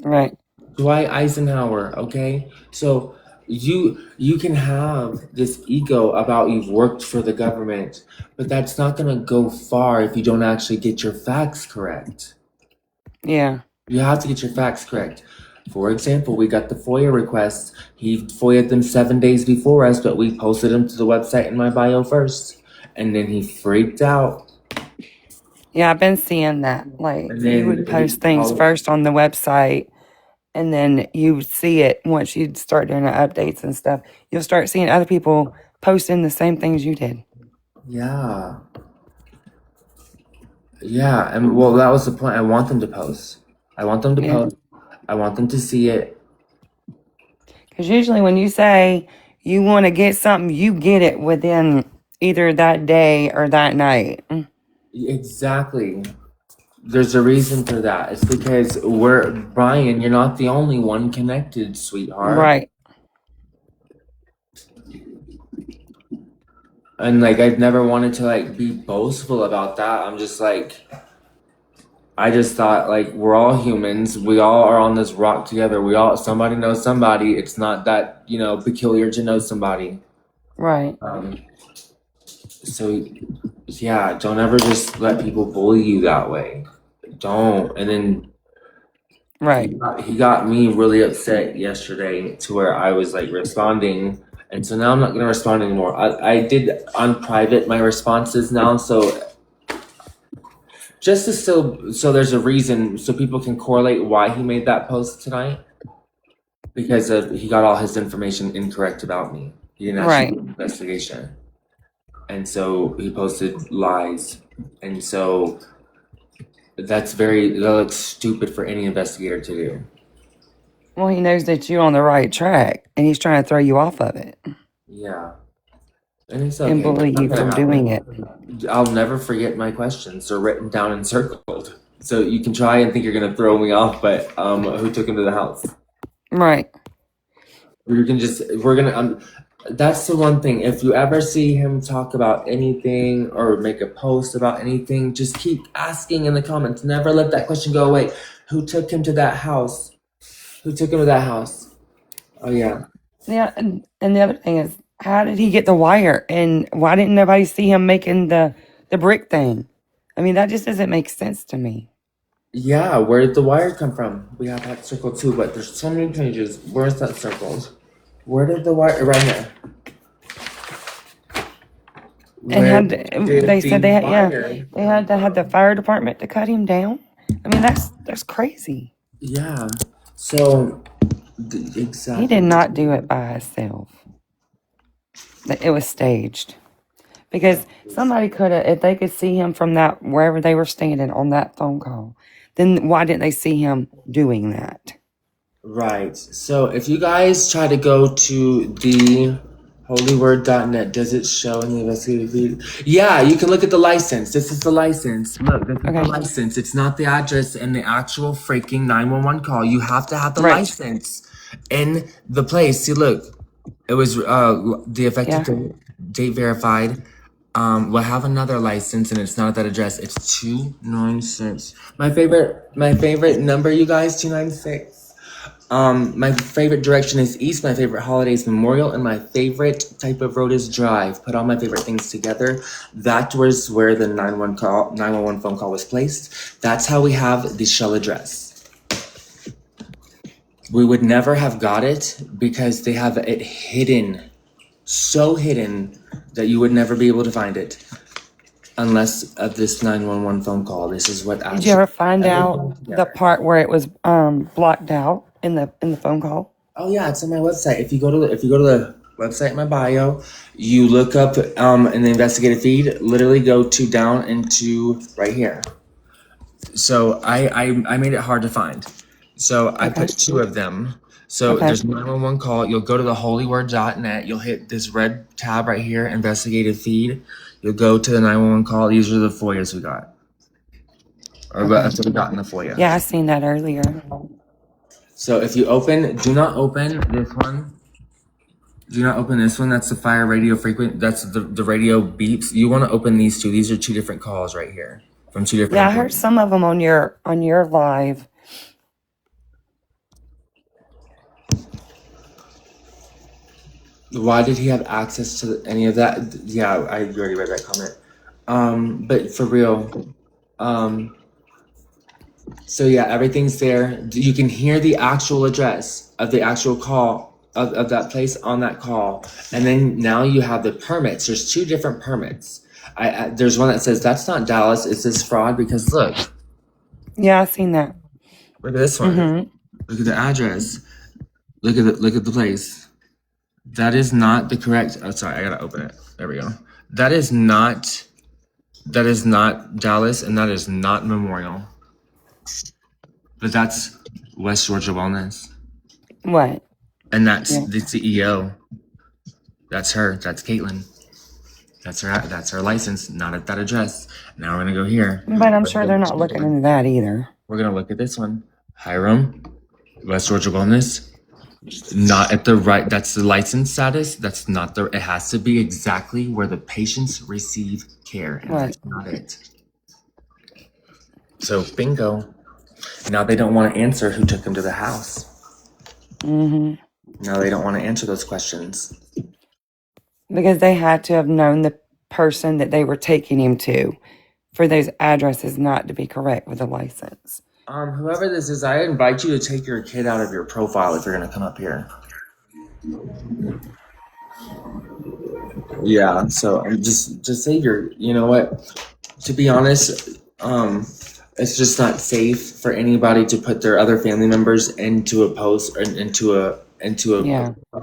Right. Dwight Eisenhower, okay? So you can have this ego about you've worked for the government, but that's not gonna go far if you don't actually get your facts correct. Yeah. You have to get your facts correct. For example, we got the FOIA requests. He FOIA'd them 7 days before us, but we posted them to the website in my bio first. And then he freaked out. Yeah, I've been seeing that. Like, And you would then post things first on the website, and then you would see it once you start doing the updates and stuff. You'll start seeing other people posting the same things you did. yeah. Yeah, and well, that was the point. I want them to post. I want them to Yeah. post. I want them to see it. Because usually when you say you want to get something, you get it within either that day or that night. Exactly. There's a reason for that. It's because Brian, you're not the only one connected, sweetheart. Right. And like I've never wanted to like be boastful about that. I'm just like I just thought like we're all humans. We all are on this rock together. Somebody knows somebody. It's not that, peculiar to know somebody. Right. So yeah, don't ever just let people bully you that way. Don't. And then Right. he got me really upset yesterday to where I was like responding, and so now I'm not gonna respond anymore. I did unprivate my responses now, so just to so there's a reason so people can correlate why he made that post tonight, because he got all his information incorrect about me. He didn't actually do an investigation, and so he posted lies, and so that looks stupid for any investigator to do. Well, he knows that you're on the right track, and he's trying to throw you off of it. Yeah. And it's okay. And bully you from doing it. I'll never forget my questions. They're written down and circled. So you can try and think you're gonna throw me off, but who took him to the house? Right. That's the one thing. If you ever see him talk about anything or make a post about anything, just keep asking in the comments. Never let that question go away. Who took him to that house? Who took him to that house? Oh yeah. Yeah, and the other thing is, how did he get the wire? And why didn't nobody see him making the brick thing? I mean, that just doesn't make sense to me. Yeah, where did the wire come from? We have that circled too, but there's so many pages. Where's that circled? Where did the wire? Right here. And they said they had to have the fire department to cut him down. I mean, that's crazy. Yeah. So exactly. He did not do it by himself. It was staged. Because somebody could have, if they could see him from that, wherever they were standing on that phone call, then why didn't they see him doing that? Right. So if you guys try to go to Holyword.net. Does it show in the investigative feed? Yeah, you can look at the license. This is the license. Look, this is the Okay. license. It's not the address and the actual freaking 911 call. You have to have the Right. license in the place. See, look, it was the effective date verified. We'll have another license and it's not at that address. It's 296. My favorite number, you guys, 296. My favorite direction is east, my favorite holiday is Memorial, and my favorite type of road is drive. Put all my favorite things together. That was where the 911 phone call was placed. That's how we have the Shell address. We would never have got it because they have it hidden, so hidden that you would never be able to find it unless of this 911 phone call. This is what Did you ever find out the part where it was blocked out in the phone call? Oh yeah, it's on my website. If you go to the website in my bio, you look up in the investigative feed, literally go to down into right here. So I made it hard to find. So I put two of them. So there's 911 call. You'll go to the holyword.net. You'll hit this red tab right here, investigative feed. You'll go to the 911 call. These are the FOIAs we got. Or that's what we got in the FOIA. Yeah, I seen that earlier. So if you do not open this one. Do not open this one. That's the fire radio frequency. That's the radio beeps. You want to open these two. These are two different calls right here from two different. Yeah, I heard some of them on your live. Why did he have access to any of that? Yeah, I already read that comment. But for real, so yeah, everything's there. You can hear the actual address of the actual call of that place on that call. And then now you have the permits. There's two different permits. There's one that says that's not Dallas. It's this fraud because look. Yeah, I seen that. Look at this one. Look at the address. Look at the place. That is not the correct. Oh, sorry, I gotta open it. There we go. That is not Dallas, and that is not Memorial. But that's West Georgia Wellness. What? And that's the CEO. That's her. That's Caitlin. That's her license, not at that address. Now we're gonna go here. But I'm sure they're not looking into that either. We're gonna look at this one. Hiram, West Georgia Wellness. Not at the right. That's the license status. That's not the. It has to be exactly where the patients receive care. And that's not it. So bingo. Now they don't want to answer who took them to the house. Now they don't want to answer those questions. Because they had to have known the person that they were taking him to for those addresses not to be correct with the license. Whoever this is, I invite you to take your kid out of your profile if you're going to come up here. Yeah, so just say you know what, to be honest, it's just not safe for anybody to put their other family members into a post or into a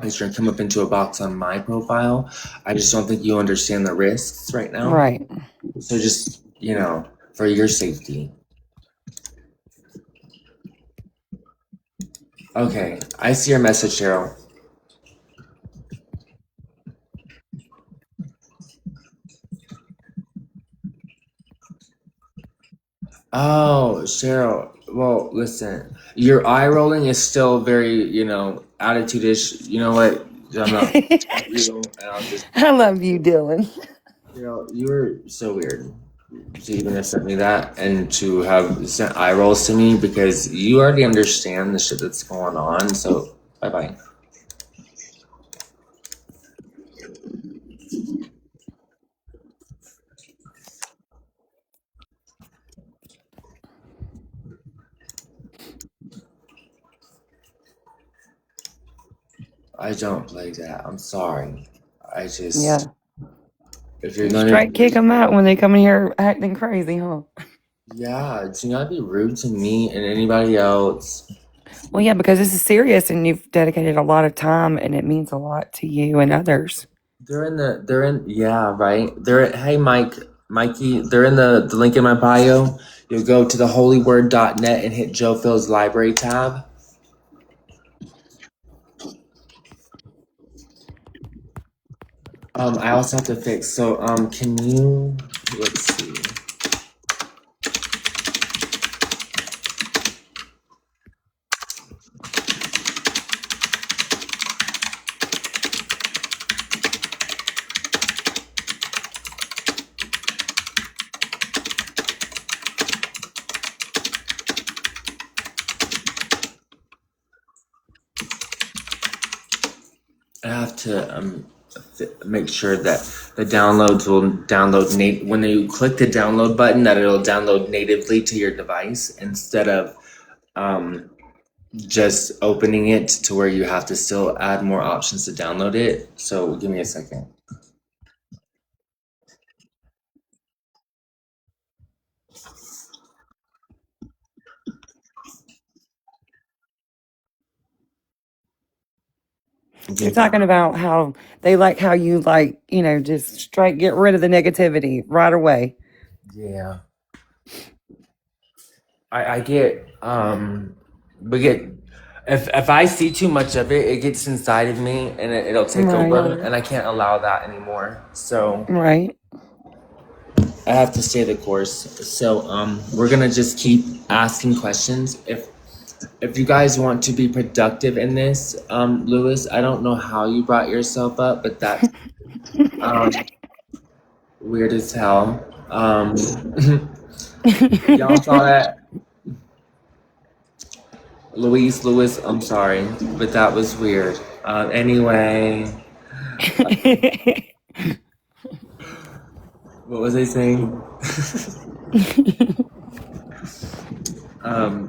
picture and come up into a box on my profile. I just don't think you understand the risks right now. Right. So just, for your safety. Okay, I see your message, Cheryl. Oh, Cheryl. Well, listen, your eye rolling is still very, attitude-ish. You know what? I'm not real, and I'll just, I love you, Dylan. you were so weird to even have sent me that and to have sent eye rolls to me because you already understand the shit that's going on. So, bye-bye. I don't play that. I'm sorry. I just if you're gonna straight kick them out when they come in here acting crazy, huh? Yeah, do not be rude to me and anybody else. Well, yeah, because this is serious and you've dedicated a lot of time and it means a lot to you and others. Yeah, right. Hey, Mikey, they're in the link in my bio. You'll go to the holyword.net and hit Joe Phil's library tab. I also have to fix. So, can you? Let's see. I have to make sure that the downloads will download when you click the download button, that it'll download natively to your device instead of just opening it to where you have to still add more options to download it. So give me a second. You're talking about how they like how you like, just straight get rid of the negativity right away. Yeah. I get we get if I see too much of it, it gets inside of me and it'll take over, and I can't allow that anymore. So Right. I have to stay the course. So we're gonna just keep asking questions. If you guys want to be productive in this, Lewis, I don't know how you brought yourself up, but that's weird as hell. Y'all saw that? Lewis, I'm sorry, but that was weird. Anyway, what was I saying?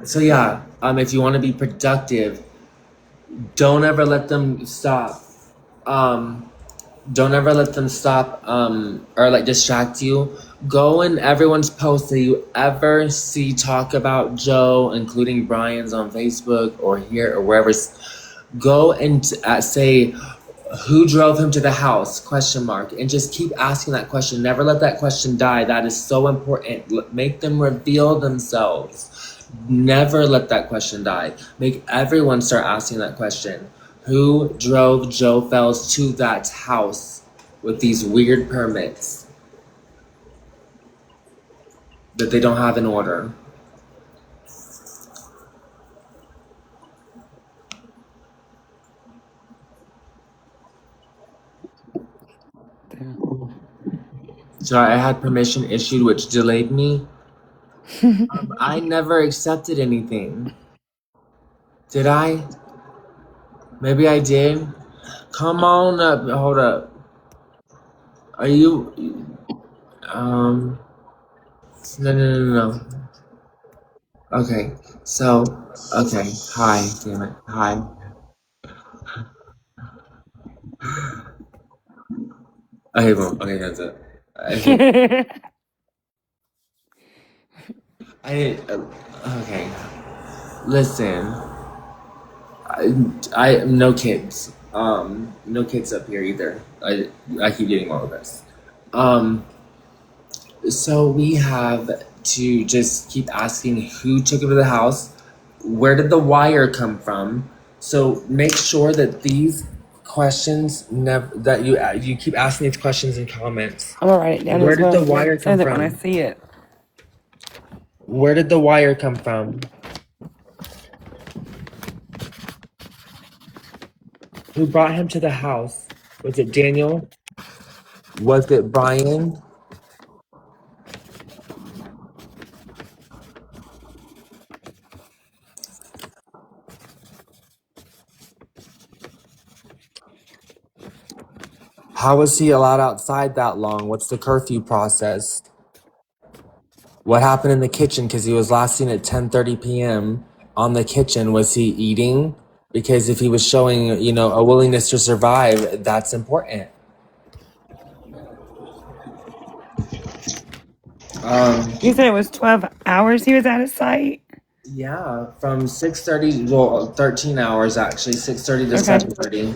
So yeah, if you want to be productive, don't ever let them stop. Don't ever let them stop or like distract you. Go in everyone's post that you ever see talk about Joe, including Brian's on Facebook or here or wherever. Go and say who drove him to the house, ? And just keep asking that question. Never let that question die. That is so important. Make them reveal themselves. Never let that question die. Make everyone start asking that question. Who drove Joe Fells to that house with these weird permits that they don't have in order? So I had permission issued, which delayed me. I never accepted anything. Did I? Maybe I did. Come on up. Hold up. Are you? No. Okay. So, okay. Hi. Damn it. Hi. Okay, boom. Okay, that's it. Okay. Listen. I no kids. No kids up here either. I keep getting all of this. So we have to just keep asking who took him to the house, where did the wire come from. So make sure that these questions that you keep asking these questions in comments. I'm gonna write it down. Where as did well, the wire so come that when I from? see it. Where did the wire come from? Who brought him to the house? Was it Daniel? Was it Brian? How was he allowed outside that long? What's the curfew process? What happened in the kitchen? Because he was last seen at 10:30 p.m. on the kitchen. Was he eating? Because if he was showing, a willingness to survive, that's important. You said it was 12 hours he was at his site? Yeah, from 6:30, well, 13 hours actually, 6:30 to 7:30.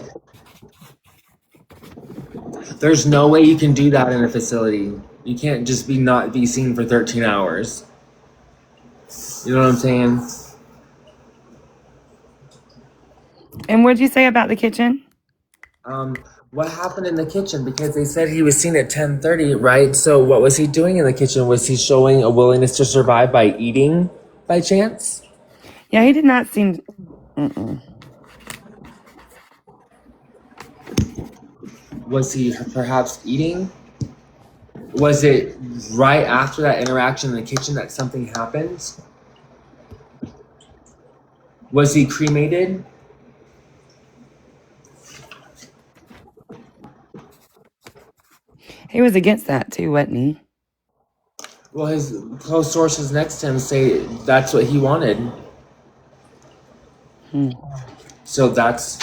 There's no way you can do that in a facility. You can't just not be seen for 13 hours. You know what I'm saying? And what'd you say about the kitchen? What happened in the kitchen? Because they said he was seen at 10:30, right? So what was he doing in the kitchen? Was he showing a willingness to survive by eating by chance? Yeah, he did not seem. Mm-mm. Was he perhaps eating? Was it right after that interaction in the kitchen that something happened? Was he cremated? He was against that too, wasn't he? Well, his close sources next to him say that's what he wanted. So that's,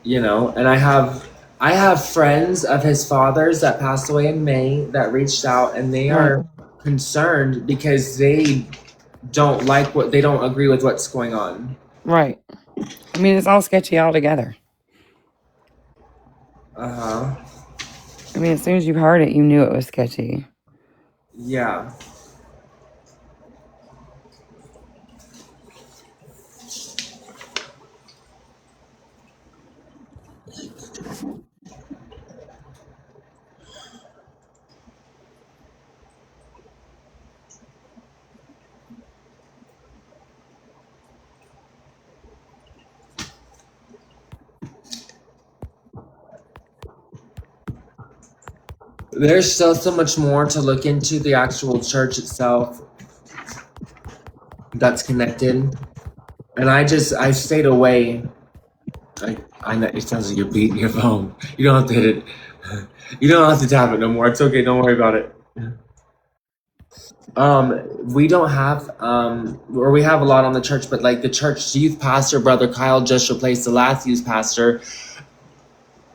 and I have friends of his father's that passed away in May that reached out, and they are concerned because they don't agree with what's going on. Right. I mean, it's all sketchy altogether. Uh-huh. I mean, as soon as you heard it, you knew it was sketchy. Yeah. There's still so much more to look into the actual church itself that's connected. And I stayed away. I know it sounds like you're beating your phone. You don't have to hit it. You don't have to tap it no more. It's okay. Don't worry about it. We don't have or we have a lot on the church, but like the church youth pastor, Brother Kyle, just replaced the last youth pastor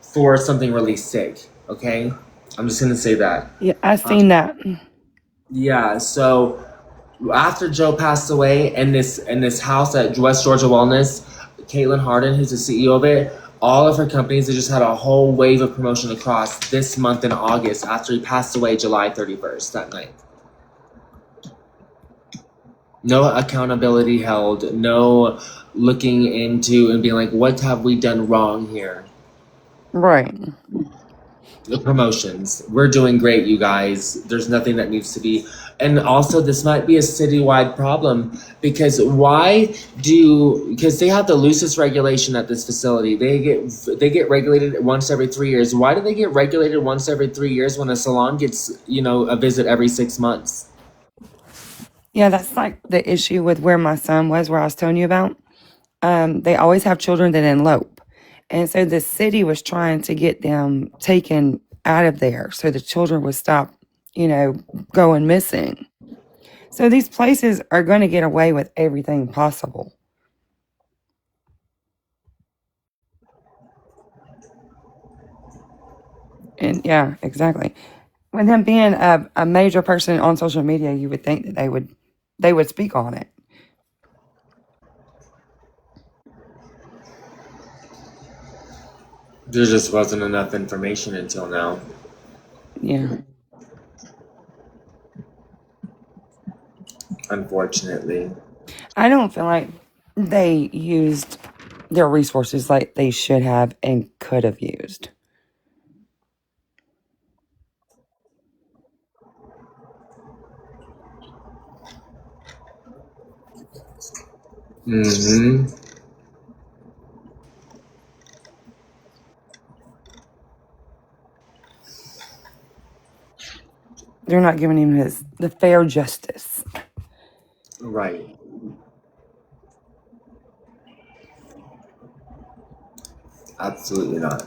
for something really sick. Okay, I'm just gonna say that. Yeah, I seen that. Yeah. So after Joe passed away, and this house at West Georgia Wellness, Caitlin Harden, who's the CEO of it, all of her companies, they just had a whole wave of promotion across this month in August after he passed away July 31st that night. No accountability held, no looking into and being like, what have we done wrong here? Right. The promotions. We're doing great, you guys. There's nothing that needs to be. And also, this might be a citywide problem because because they have the loosest regulation at this facility. They get regulated once every 3 years. Why do they get regulated once every 3 years when a salon gets, a visit every 6 months? Yeah, that's like the issue with where my son was, where I was telling you about. They always have children that elope. And so the city was trying to get them taken out of there so the children would stop, going missing. So these places are going to get away with everything possible. And yeah, exactly. With him being a major person on social media, you would think that they would speak on it. There just wasn't enough information until now. Yeah. Unfortunately. I don't feel like they used their resources like they should have and could have used. Mm-hmm. They're not giving him the fair justice. Right. Absolutely not.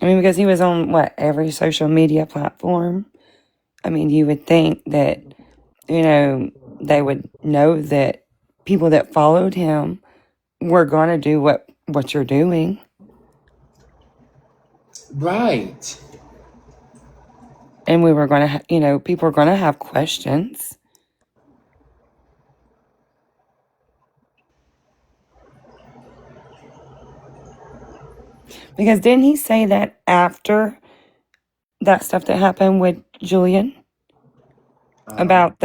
I mean, because he was on every social media platform. I mean, you would think that, they would know that people that followed him were going to do what you're doing. Right. And we were going to, people were going to have questions. Because didn't he say that after that stuff that happened with Julian? About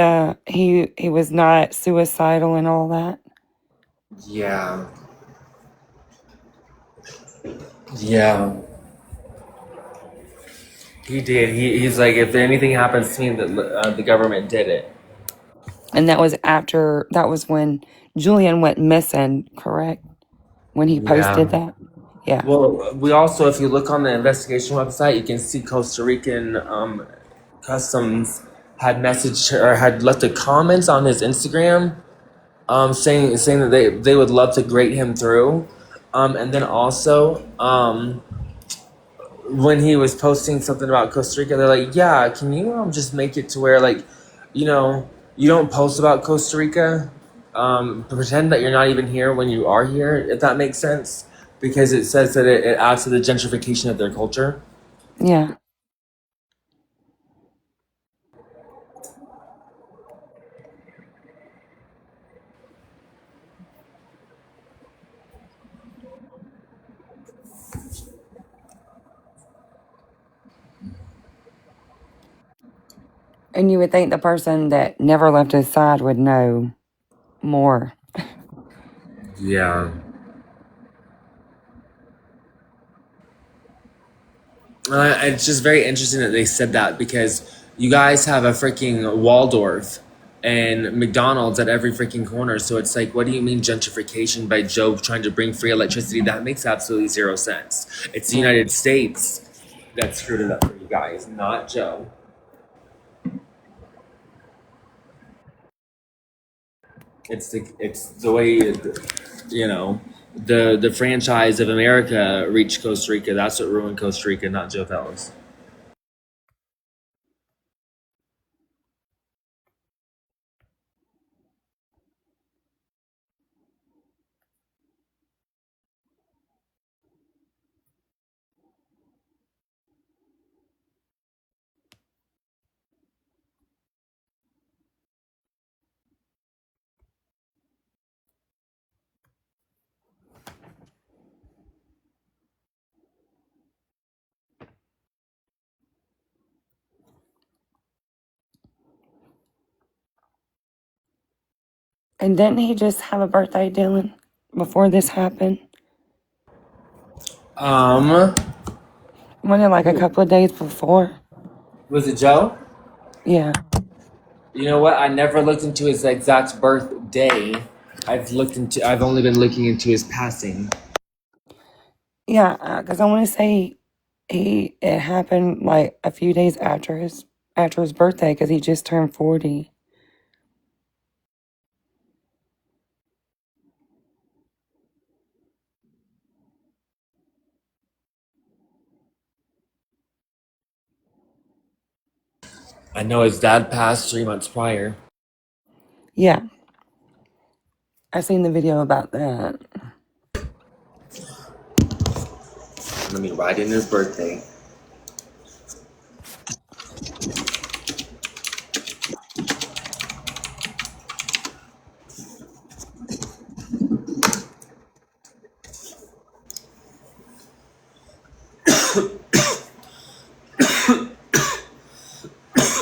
he was not suicidal and all that? Yeah. Yeah, he did. He's like, if anything happens to me, the government did it. And that was when Julian went missing, correct? When he posted Yeah. that? Yeah. Well, we also, if you look on the investigation website, you can see Costa Rican customs had messaged or had left a comments on his Instagram, saying that they would love to grade him through, and then also when he was posting something about Costa Rica, they're like, yeah, can you just make it to where, like, you know, you don't post about Costa Rica, pretend that you're not even here when you are here, if that makes sense, because it says that it adds to the gentrification of their culture. Yeah. And you would think the person that never left his side would know more. Yeah. It's just very interesting that they said that, because you guys have a freaking Waldorf and McDonald's at every freaking corner. So it's like, what do you mean gentrification by Joe trying to bring free electricity? That makes absolutely zero sense. It's the United States that screwed it up for you guys, not Joe. It's the way the franchise of America reached Costa Rica. That's what ruined Costa Rica, not Joe Fellas. And didn't he just have a birthday, Dylan, before this happened? Um, Wasn't it like a couple of days before? was it Joe? Yeah. You know what? I never looked into his exact birthday. I've only been looking into his passing. Yeah, because I want to say it happened like a few days after his birthday, because he just turned 40. I know his dad passed 3 months prior. Yeah, I seen the video about that. Let me write in his birthday.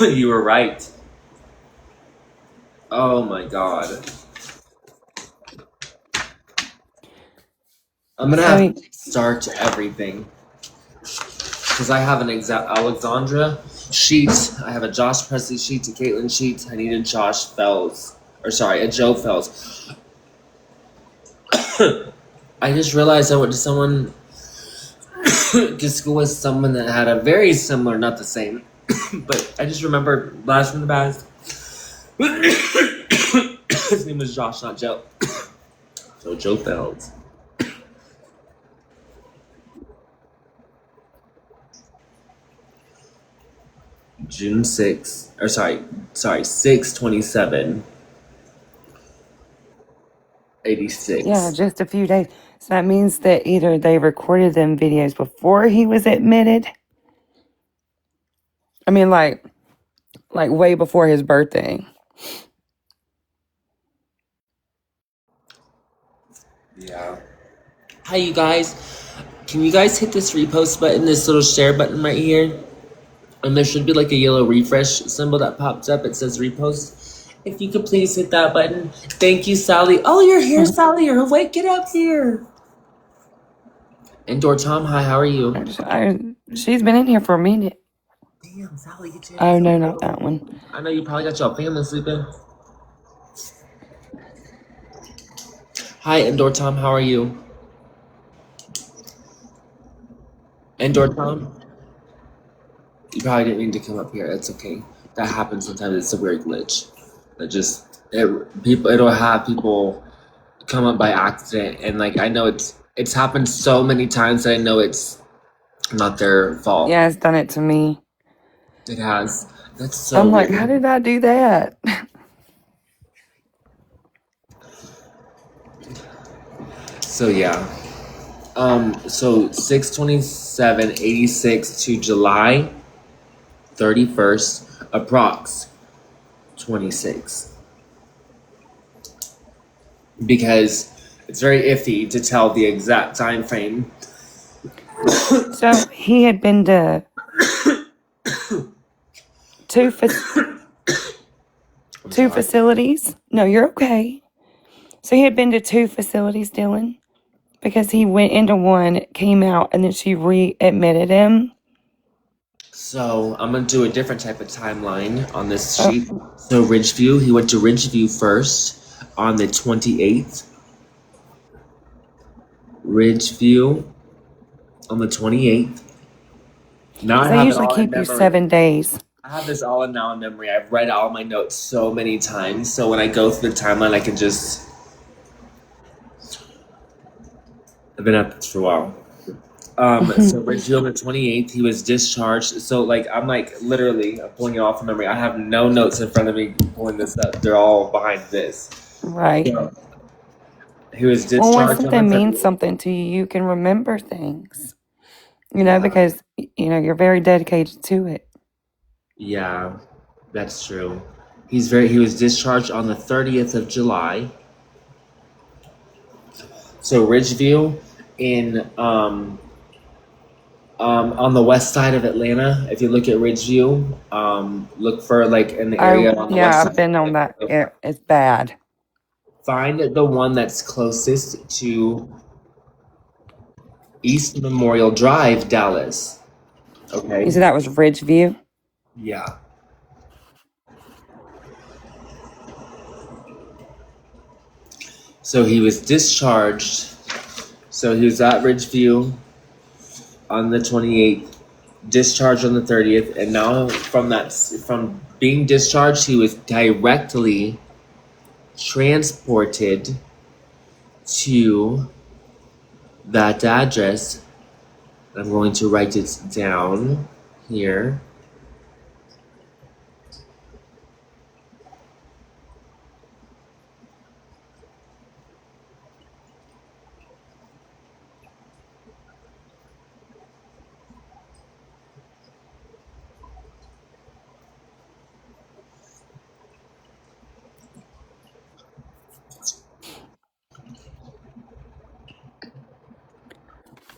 You were right. Oh my god. I'm gonna have to start everything. Because I have an Alexandra sheet, I have a Josh Presley sheet, a Caitlyn sheet, I need a Josh Fells. Or sorry, a Joe Fells. I just realized I went to school with someone that had a very similar, not the same, but I just remember blast from the past. His name was Josh, not Joe. So Joe Felds. June 6th, or sorry, 6/27, 86. Yeah, just a few days. So that means that either they recorded them videos before he was admitted. I mean, like way before his birthday. Yeah. Hi, you guys. Can you guys hit this repost button, this little share button right here? And there should be like a yellow refresh symbol that pops up. It says repost. If you could please hit that button. Thank you, Sally. Oh, you're here, Sally. You're awake. Get up here. Indoor Tom, hi, how are you? She's been in here for a minute. Damn, Sally, get your Oh ass no, up, not girl. that one. I know you probably got your family sleeping. Hi, Indoor Tom, how are you? Indoor Tom? You probably didn't mean to come up here. It's okay. That happens sometimes. It's a weird glitch. It'll have people come up by accident, and like I know it's happened so many times that I know it's not their fault. Yeah, it's done it to me. It has. That's so I'm like, weird. how did I do that? So yeah. So 6/27/86 to July 31st, approx 26. Because it's very iffy to tell the exact time frame. So he had been to two facilities. No, you're okay. So he had been to two facilities, Dylan, because he went into one, came out, and then she readmitted him. So I'm gonna do a different type of timeline on this sheet. So Ridgeview, he went to Ridgeview first on the 28th. Ridgeview on the 28th. Now They usually keep you 7 days. I have this all now in memory. I've read all my notes so many times, so when I go through the timeline, I can just. I've been at this for a while. So Ridgeview on the 28th, he was discharged. So like I'm literally I'm pulling it off from memory. I have no notes in front of me pulling this up. They're all behind this. Right. So, he was discharged. Well, when something means something to you, you can remember things. Because you're very dedicated to it. Yeah, that's true. He was discharged on the 30th of July. So Ridgeview in on the west side of Atlanta. If you look at Ridgeview, look for like in the area on the west side. I've been on that. It's bad. Find the one that's closest to East Memorial Drive, Dallas. Okay. You said that was Ridgeview? Yeah. So he was discharged. So he was at Ridgeview on the 28th, discharged on the 30th, and now from being discharged, he was directly transported to that address. I'm going to write it down here.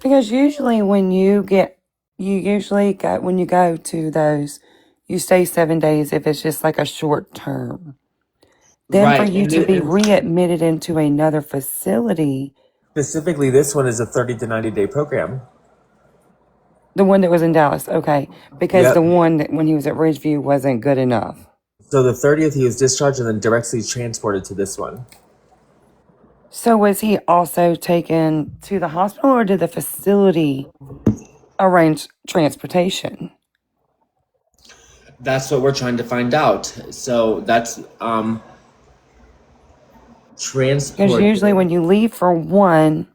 Because usually when you go to those, you stay 7 days if it's just like a short term. Then for you to be readmitted into another facility. Specifically, this one is a 30 to 90 day program. The one that was in Dallas, okay. Because the one that when he was at Ridgeview wasn't good enough. So the 30th, he was discharged and then directly transported to this one. So was he also taken to the hospital, or did the facility arrange transportation? That's what we're trying to find out. So that's transport. Because usually when you leave for one,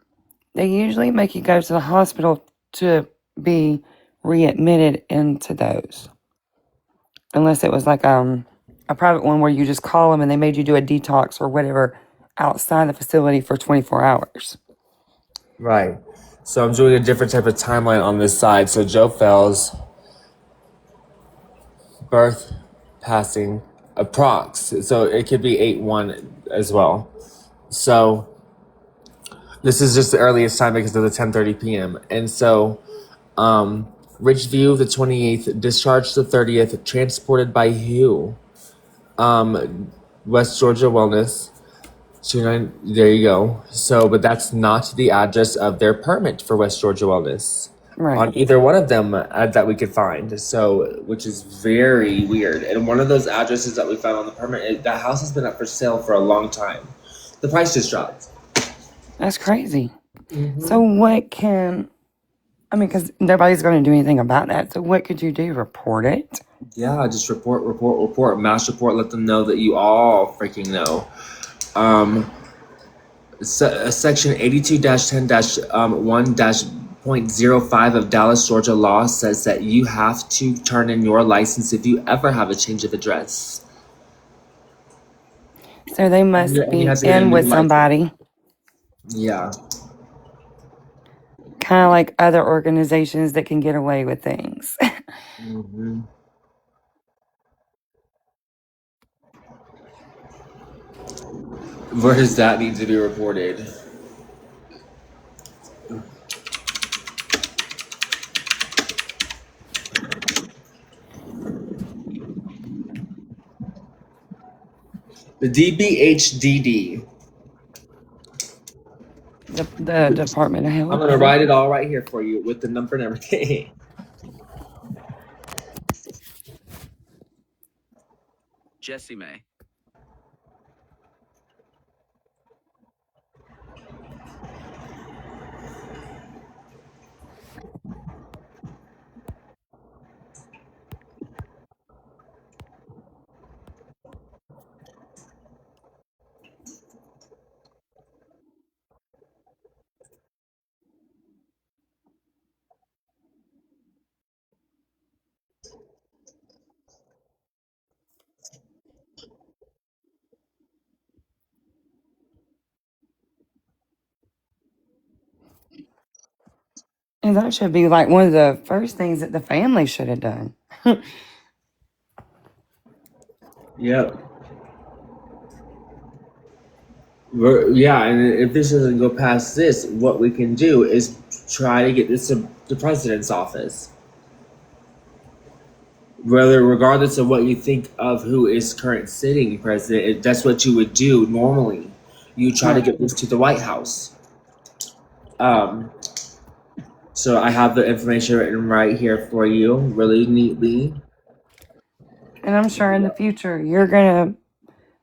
they usually make you go to the hospital to be readmitted into those. Unless it was like a private one where you just call them and they made you do a detox or whatever outside the facility for 24 hours. Right. So I'm doing a different type of timeline on this side. So Joe Fells, birth, passing, approx. So it could be 8/1 as well. So this is just the earliest time because of the 10:30 p.m. And so Ridgeview, the 28th, discharged the 30th, transported by who? West Georgia Wellness. There you go. So, but that's not the address of their permit for West Georgia Wellness Right. on either one of them that we could find. So, which is very weird. And one of those addresses that we found on the permit, that house has been up for sale for a long time. The price just dropped. That's crazy. So what because nobody's going to do anything about that. So what could you do? Report it? Yeah, just report, mass report. Let them know that you all freaking know. Section 82-10-1-.05 of Dallas, Georgia law says that you have to turn in your license if you ever have a change of address. So they must Yeah, and you be have to get a in new with license. somebody, Yeah. kind of like other organizations that can get away with things. Mm-hmm. Where does that need to be reported? The DBHDD. The Department of Health. I'm gonna write it all right here for you with the number and everything. Jesse May. And that should be like one of the first things that the family should have done. Yep. Yeah, and if this doesn't go past this, what we can do is try to get this to the president's office. Regardless of what you think of who is current sitting president, that's what you would do normally. You try to get this to the White House. So I have the information written right here for you, really neatly. And I'm sure in the future you're gonna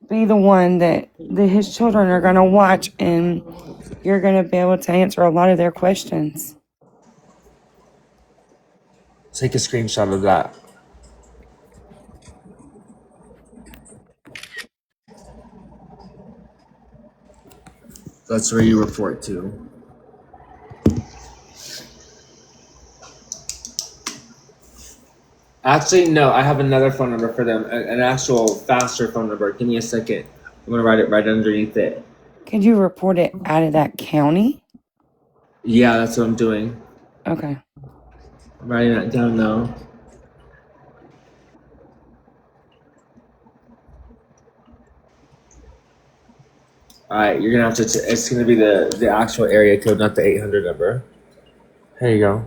be the one that his children are gonna watch, and you're gonna be able to answer a lot of their questions. Take a screenshot of that. That's where you report to. Actually, no, I have another phone number for them, an actual faster phone number. Give me a second. I'm gonna write it right underneath it. Could you report it out of that county? Yeah, that's what I'm doing. Okay. I'm writing that down now. All right, you're gonna have to. It's gonna be the actual area code, not the 800 number. Here you go.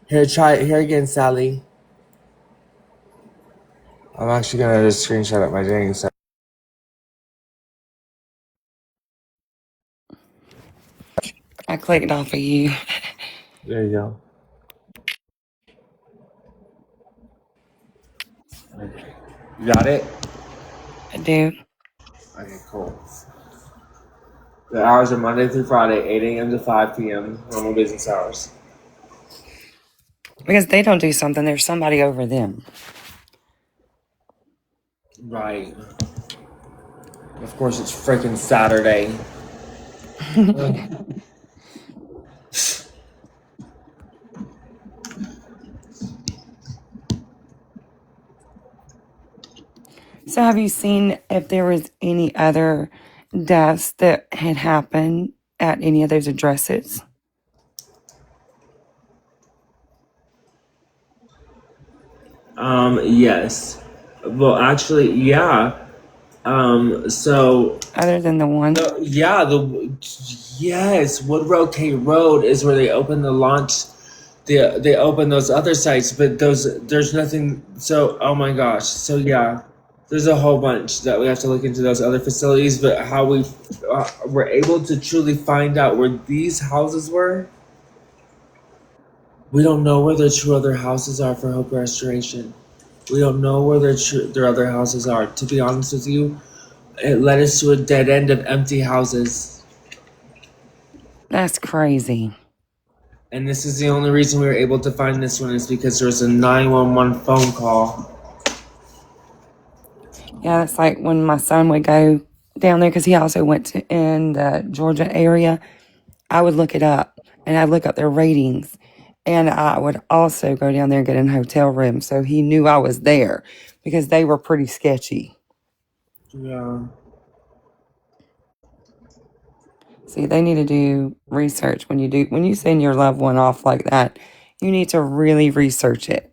Here, try it here again, Sally. I'm actually gonna just screenshot up my dang. I clicked off of you. There you go. You got it? I do. Okay, cool. The hours are Monday through Friday, 8 a.m. to 5 p.m. normal business hours. Because they don't do something, there's somebody over them. Right. Of course, it's freaking Saturday. So have you seen if there was any other deaths that had happened at any of those addresses? Yes. Well, actually, yeah. So Other than the one? yes, Woodrow K Road is where they opened the launch they open those other sites, but there's nothing. So oh my gosh, so yeah, there's a whole bunch that we have to look into those other facilities. But how we were able to truly find out where these houses were, we don't know where the true other houses are for Hope Restoration. We don't know where their other houses are. To be honest with you, it led us to a dead end of empty houses. That's crazy. And this is the only reason we were able to find this one is because there was a 911 phone call. Yeah, it's like when my son would go down there, because he also went to in the Georgia area. I would look it up, and I'd look up their ratings, and I would also go down there and get in a hotel room, so he knew I was there, because they were pretty sketchy. Yeah. See, they need to do research when you send your loved one off like that. You need to really research it.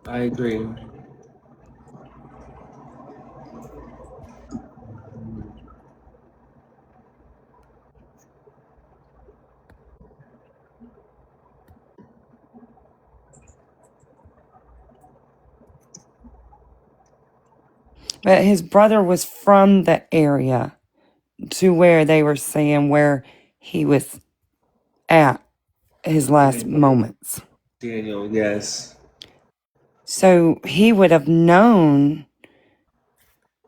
I agree. But his brother was from the area to where they were saying where he was at his last moments. Daniel, yes. So he would have known,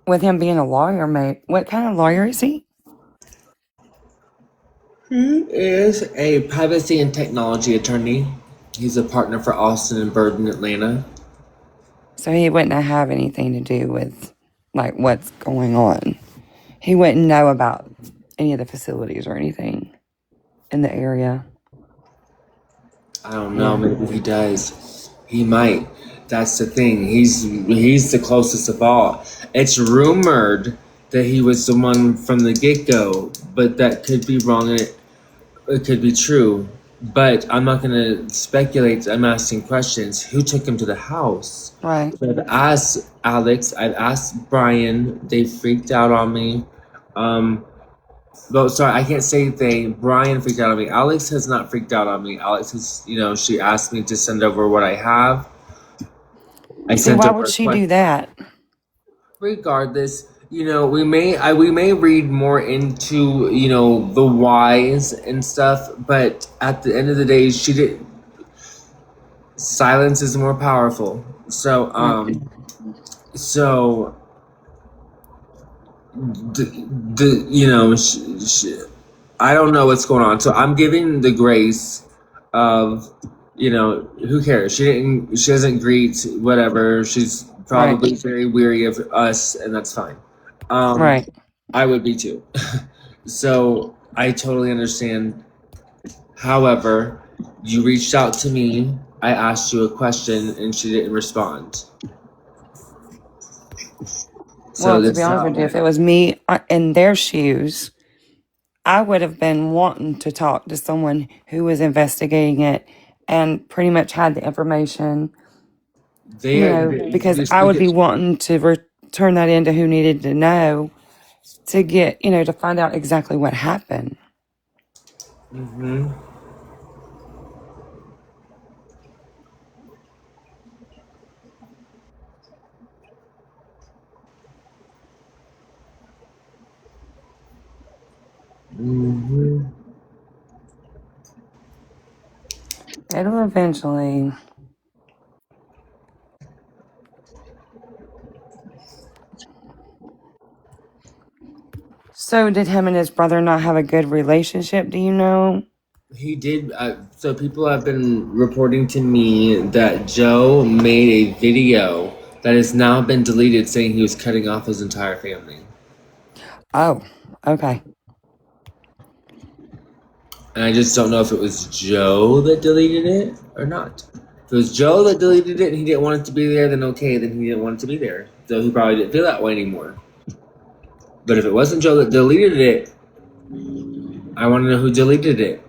with him being a lawyer, mate. What kind of lawyer is he? He is a privacy and technology attorney. He's a partner for Austin and Bird in Atlanta. So he wouldn't have anything to do with, like, what's going on. He wouldn't know about any of the facilities or anything in the area. I don't know. Maybe he does. He might. That's the thing. He's the closest of all. It's rumored that he was the one from the get-go, but that could be wrong and it could be true. But I'm not going to speculate. I'm asking questions. Who took him to the house? Right. I've asked Alex. I've asked Brian. They freaked out on me. Well, sorry, I can't say they. Brian freaked out on me. Alex has not freaked out on me. Alex has, she asked me to send over what I have. See, why would she do that? Regardless, we may read more into, the whys and stuff, but at the end of the day, she did. Silence is more powerful. So, I don't know what's going on. So I'm giving the grace of, who cares? She doesn't greet, whatever. She's probably very weary of us, and that's fine. Right. I would be too. So I totally understand. However, you reached out to me. I asked you a question, and she didn't respond. Well, to be honest with you, if it was me in their shoes, I would have been wanting to talk to someone who was investigating it and pretty much had the information, because I would be wanting to return that into who needed to know to get, to find out exactly what happened. Mm-hmm. Mm-hmm. It'll eventually. So did him and his brother not have a good relationship, do you know? He did. So people have been reporting to me that Joe made a video that has now been deleted saying he was cutting off his entire family. Oh, okay. And I just don't know if it was Joe that deleted it or not. If it was Joe that deleted it and he didn't want it to be there, then okay, then he didn't want it to be there. So he probably didn't feel that way anymore. But if it wasn't Joe that deleted it, I want to know who deleted it.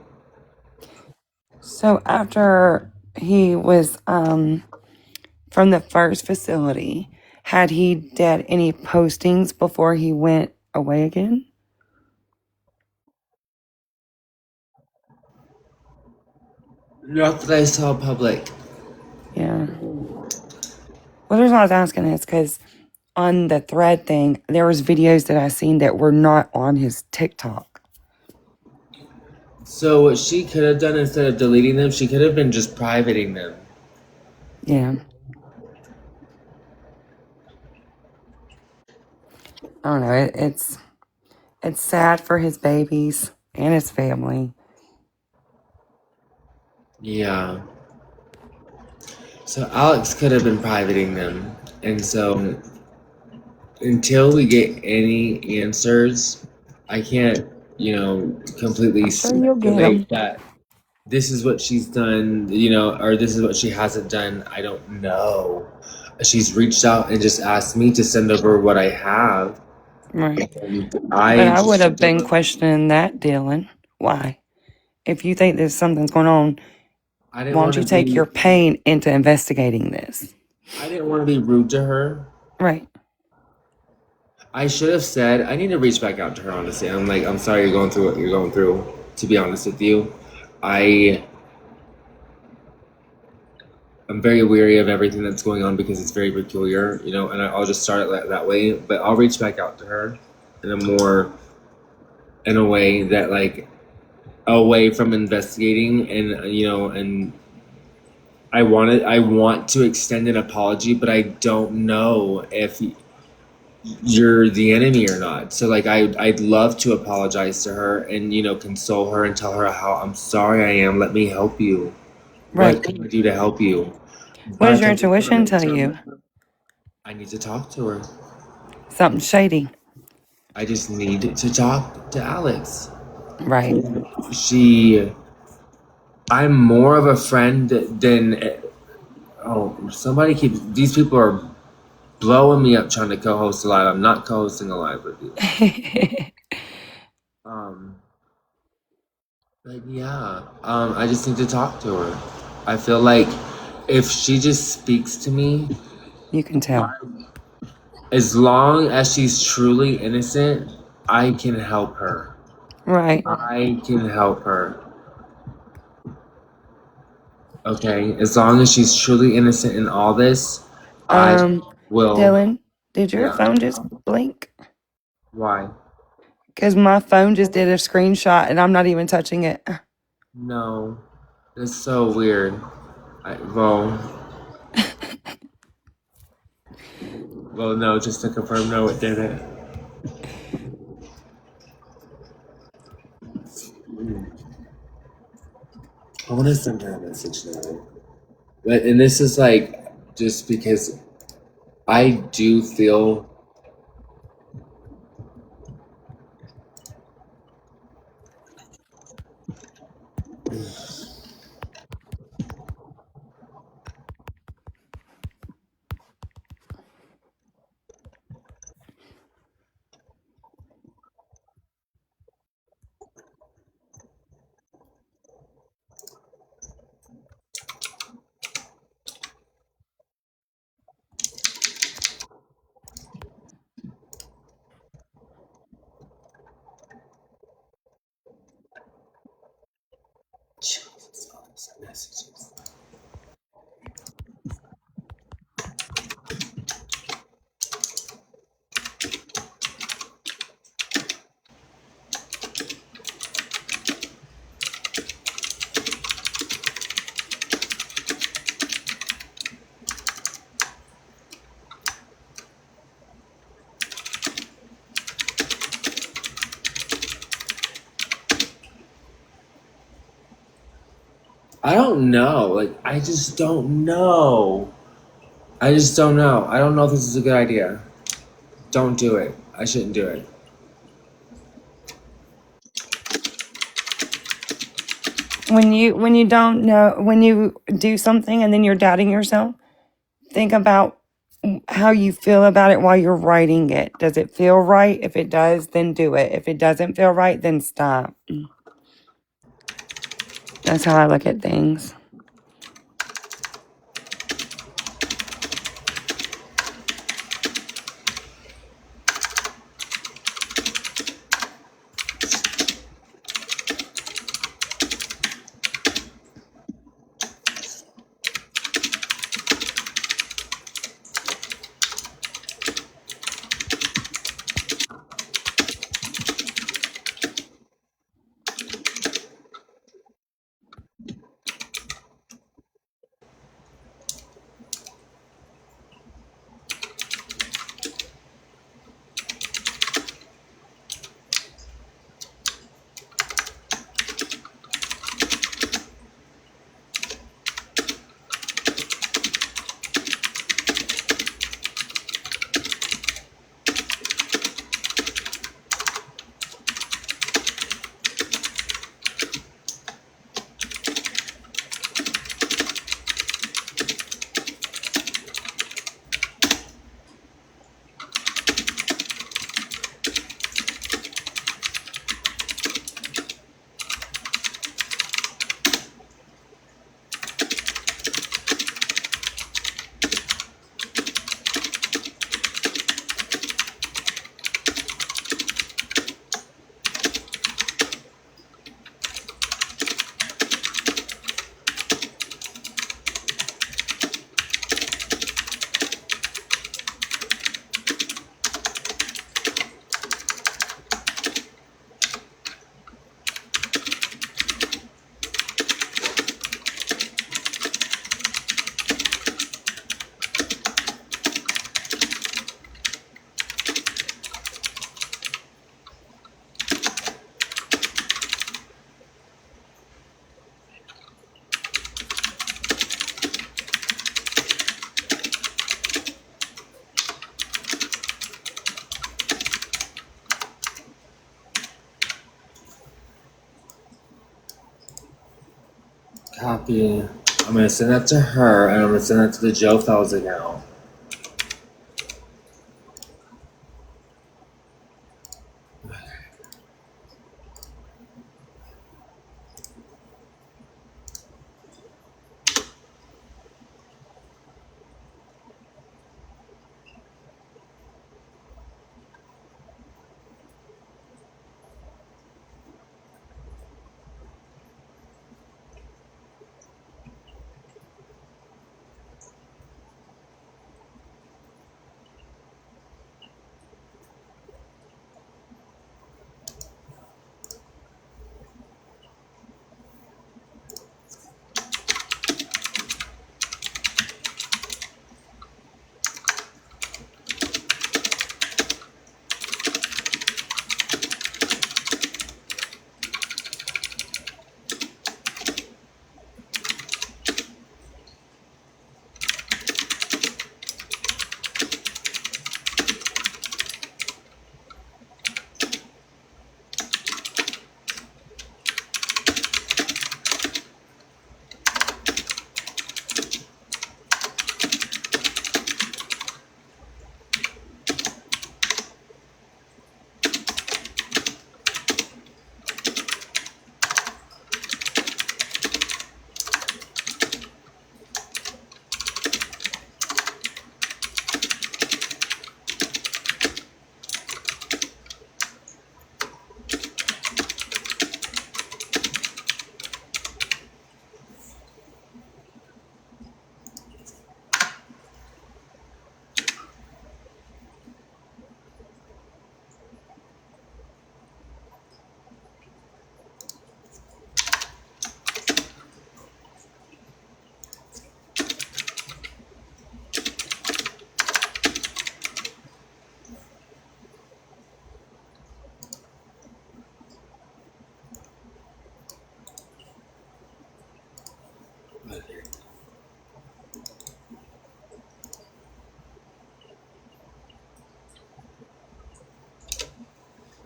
So after he was from the first facility, had he did any postings before he went away again? Not that I saw public. Yeah. Well, there's why I was asking is because on the thread thing, there was videos that I seen that were not on his TikTok. So what she could have done instead of deleting them, she could have been just privating them. Yeah. I don't know. It's sad for his babies and his family. Yeah. So Alex could have been privating them. And so until we get any answers, I can't, completely I'm sure you'll get speculate them. that this is what she's done, or this is what she hasn't done. I don't know. She's reached out and just asked me to send over what I have. Right. And But I would have been don't- questioning that, Dylan. Why? If you think there's something's going on, I didn't why want don't you to take be, your pain into investigating this? I didn't want to be rude to her. Right. I should have said, I need to reach back out to her, honestly. I'm sorry you're going through what you're going through, to be honest with you. I'm very weary of everything that's going on because it's very peculiar, and I'll just start it that way. But I'll reach back out to her in a way that, like, away from investigating, and I want to extend an apology, but I don't know if you're the enemy or not. So, like, I'd love to apologize to her and, console her and tell her how I'm sorry I am. Let me help you. Right. What can I do to help you? What does your But intuition tell you? I need to talk to her. Something shady. I just need to talk to Alex. Right. I'm more of a friend than, these people are blowing me up trying to co-host a live. I'm not co-hosting a live with you. But yeah, I just need to talk to her. I feel like if she just speaks to me, You can tell. as long as she's truly innocent, I can help her. Right. I can help her. Okay? As long as she's truly innocent in all this, I will. Dylan, did your Yeah. phone just blink? Why? Because my phone just did a screenshot and I'm not even touching it. No. It's so weird. Well, no, just to confirm, no, it didn't. I want to send her a message now. And this is like just because I do feel messages. I don't know. Like, I just don't know. I just don't know. I don't know if this is a good idea. Don't do it. I shouldn't do it. When you don't know, when you do something and then you're doubting yourself, think about how you feel about it while you're writing it. Does it feel right? If it does, then do it. If it doesn't feel right, then stop. That's how I look at things. Copy. I'm gonna send that to her, and I'm gonna send that to the Joe Fells account.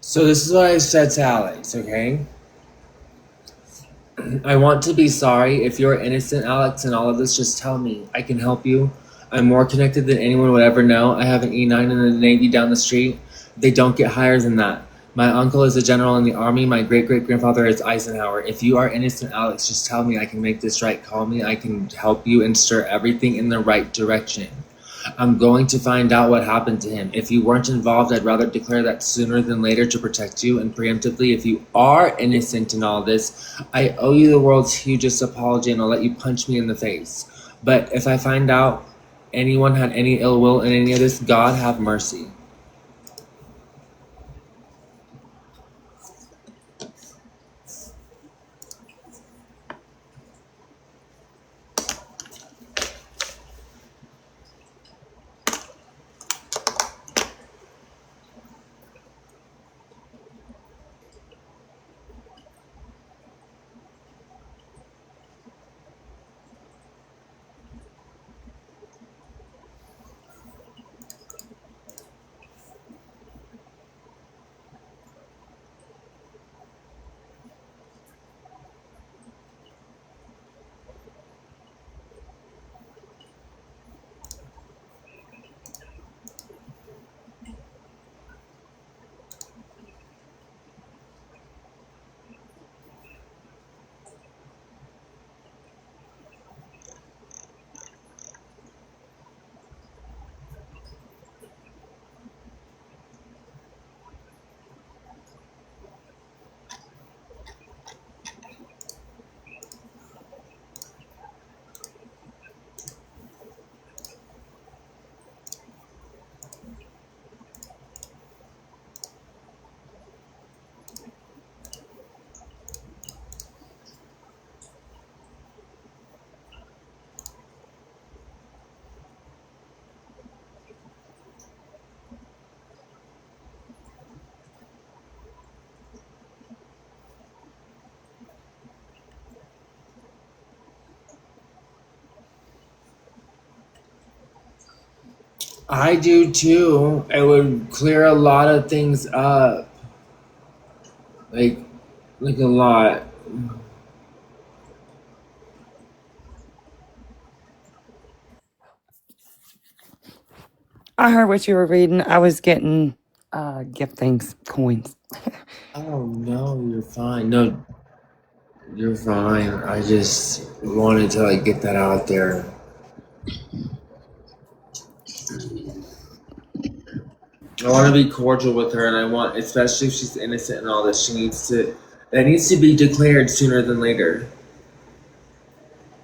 So this is what I said to Alex, okay? I want to be sorry. If you're innocent, Alex, in all of this, just tell me. I can help you. I'm more connected than anyone would ever know. I have an E9 in the Navy down the street. They don't get higher than that. My uncle is a general in the Army. My great-great-grandfather is Eisenhower. If you are innocent, Alex, just tell me. I can make this right. Call me. I can help you and steer everything in the right direction. I'm going to find out what happened to him. If you weren't involved, I'd rather declare that sooner than later to protect you. And preemptively, if you are innocent in all this, I owe you the world's hugest apology, and I'll let you punch me in the face. But if I find out anyone had any ill will in any of this, God have mercy. I do too. It would clear a lot of things up. Like a lot. I heard what you were reading. I was getting gift things, coins. Oh no, you're fine. No, you're fine. I just wanted to like get that out there. I want to be cordial with her, and I want, especially if she's innocent and all that, that needs to be declared sooner than later.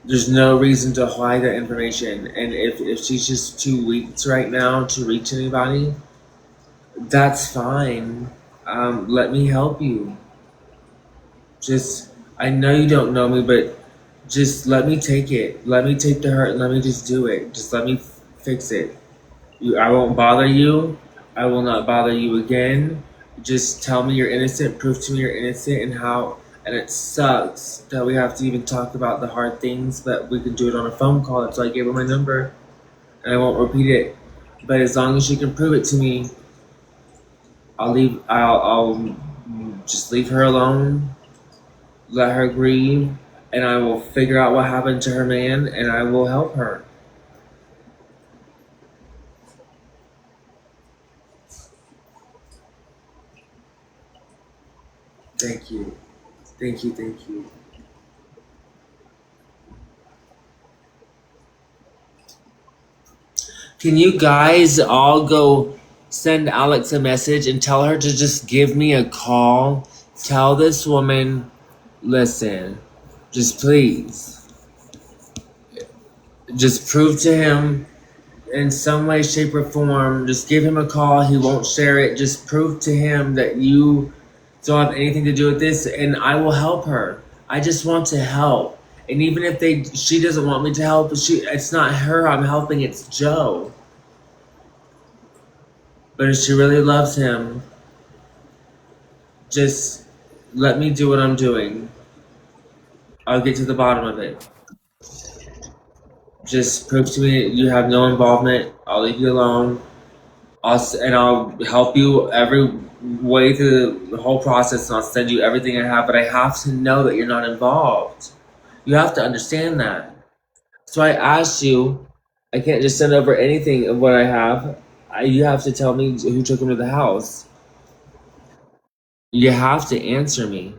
There's no reason to hide that information, and if she's just too weak right now to reach anybody, that's fine. Let me help you. Just, I know you don't know me, but just let me take it. Let me take the hurt and let me just do it. Just let me fix it. I won't bother you. I will not bother you again. Just tell me you're innocent. Prove to me you're innocent and it sucks that we have to even talk about the hard things, but we can do it on a phone call. That's why I gave her my number. And I won't repeat it. But as long as she can prove it to me, I'll just leave her alone. Let her grieve, and I will figure out what happened to her man, and I will help her. Thank you. Thank you, thank you. Can you guys all go send Alex a message and tell her to just give me a call? Tell this woman, listen, just please, just prove to him in some way, shape, or form, just give him a call. He won't share it. Just prove to him that you don't have anything to do with this, and I will help her. I just want to help. And even if she doesn't want me to help, it's not her I'm helping, it's Joe. But if she really loves him, just let me do what I'm doing. I'll get to the bottom of it. Just prove to me you have no involvement. I'll leave you alone. I'll help you every way through the whole process, and I'll send you everything I have. But I have to know that you're not involved. You have to understand that. So I asked you. I can't just send over anything of what I have. You have to tell me who took him to the house. You have to answer me.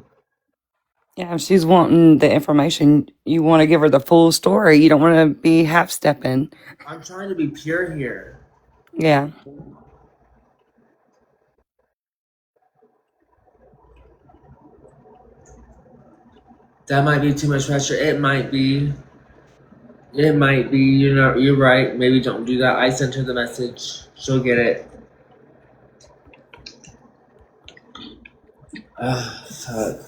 Yeah, if she's wanting the information, you want to give her the full story. You don't want to be half stepping. I'm trying to be pure here. Yeah. That might be too much pressure. It might be. It might be. You're right. Maybe don't do that. I sent her the message. She'll get it. Ah, fuck.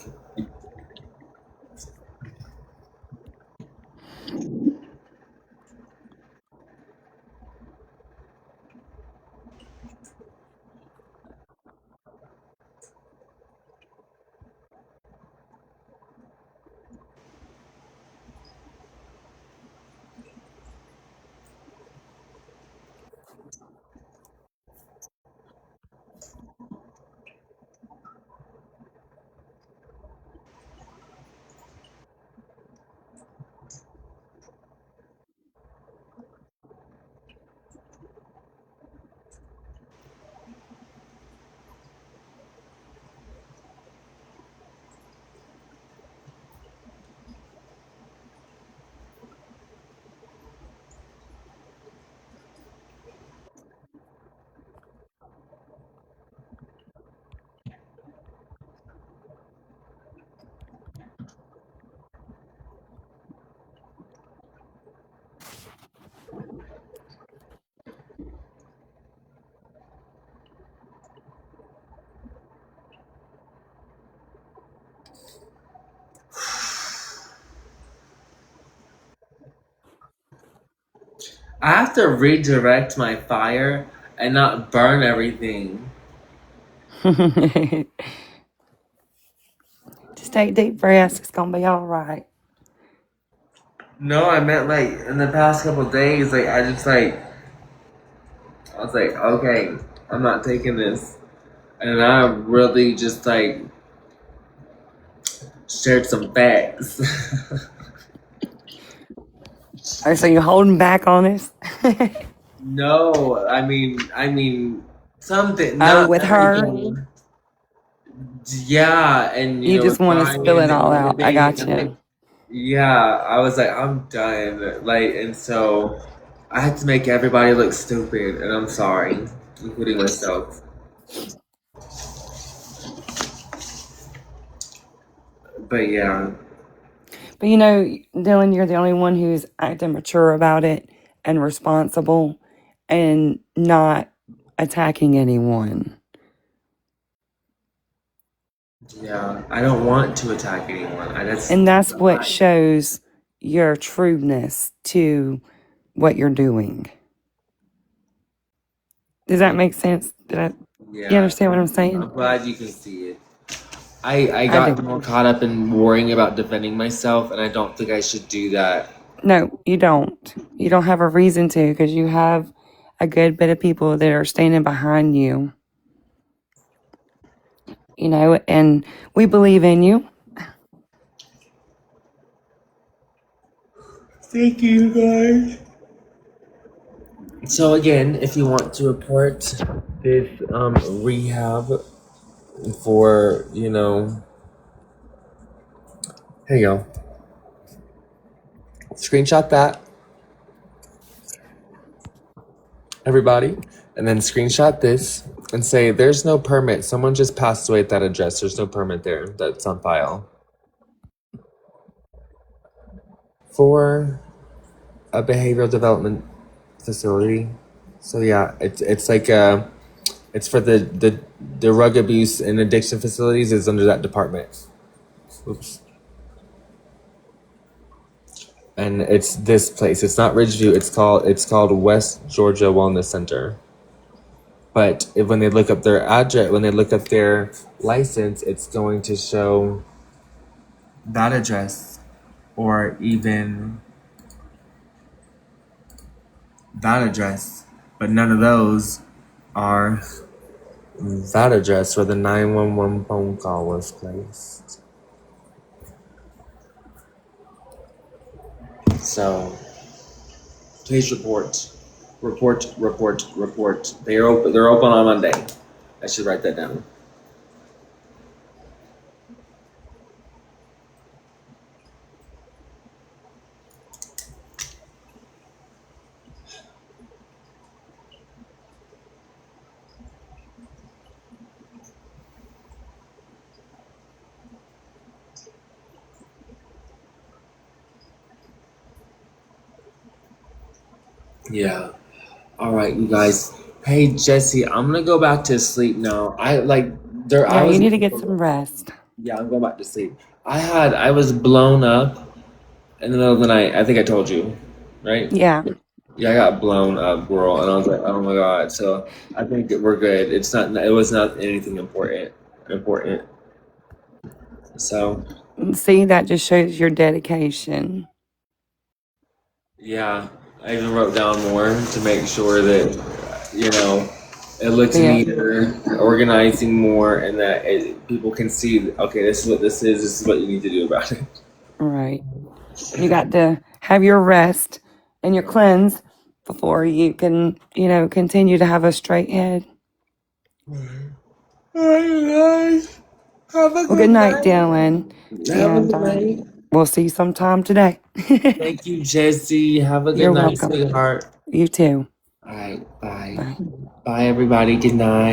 I have to redirect my fire and not burn everything. Just take deep breaths. It's going to be all right. No, I meant like in the past couple days, like I was like, okay, I'm not taking this. And I really just like shared some facts. Oh, so you're holding back on us? No, I mean something, Oh, not with her, everything. Yeah, and you just with want to Brian spill it all and out. I got everything. you. Yeah, I was like, I'm done. Like, and so I had to make everybody look stupid, and I'm sorry, including myself. But yeah, But you know, Dylan, you're the only one who's acting mature about it and responsible and not attacking anyone. yeah, I don't want to attack anyone. And that's what shows your trueness to what you're doing. Does that make sense? You Yeah, understand what I'm saying? I'm glad you can see it. I I got do. more caught up in worrying about defending myself, and I don't think I should do that. No, you don't. You don't have a reason to because you have a good bit of people that are standing behind you, you know, and we believe in you. Thank you, guys. So again, if you want to report this rehab for, here you go. Screenshot that, everybody, and then screenshot this and say there's no permit. Someone just passed away at that address. There's no permit there that's on file for a behavioral development facility. So yeah, it's like it's for the drug abuse and addiction facilities is under that department. Oops. And it's this place. It's not Ridgeview. It's called West Georgia Wellness Center. But when they look up their address, when they look up their license, it's going to show that address or even that address. But none of those are that address where the 911 phone call was placed. So please report. They're open on Monday. I should write that down. Yeah. All right, you guys. Hey, Jesse, I'm gonna go back to sleep now. Yeah, you need to get some rest. Yeah, I'm going back to sleep. I was blown up in the middle of the night. I think I told you, right? Yeah. Yeah, I got blown up, girl, and I was like, oh my god. So I think that we're good. It was not anything important. So See, that just shows your dedication. yeah, I even wrote down more to make sure that it looks Yeah. neater, organizing more, and that people can see. Okay, this is what this is. This is what you need to do about it. Right. You got to have your rest and your cleanse before you can, continue to have a straight head. All right, guys. Have a Well, good night, Dylan. Have a And good night. we'll see you sometime today. Thank you, Jesse. Have a good You're night, welcome. sweetheart. You too. All right, bye. Bye. Bye, everybody. Good night.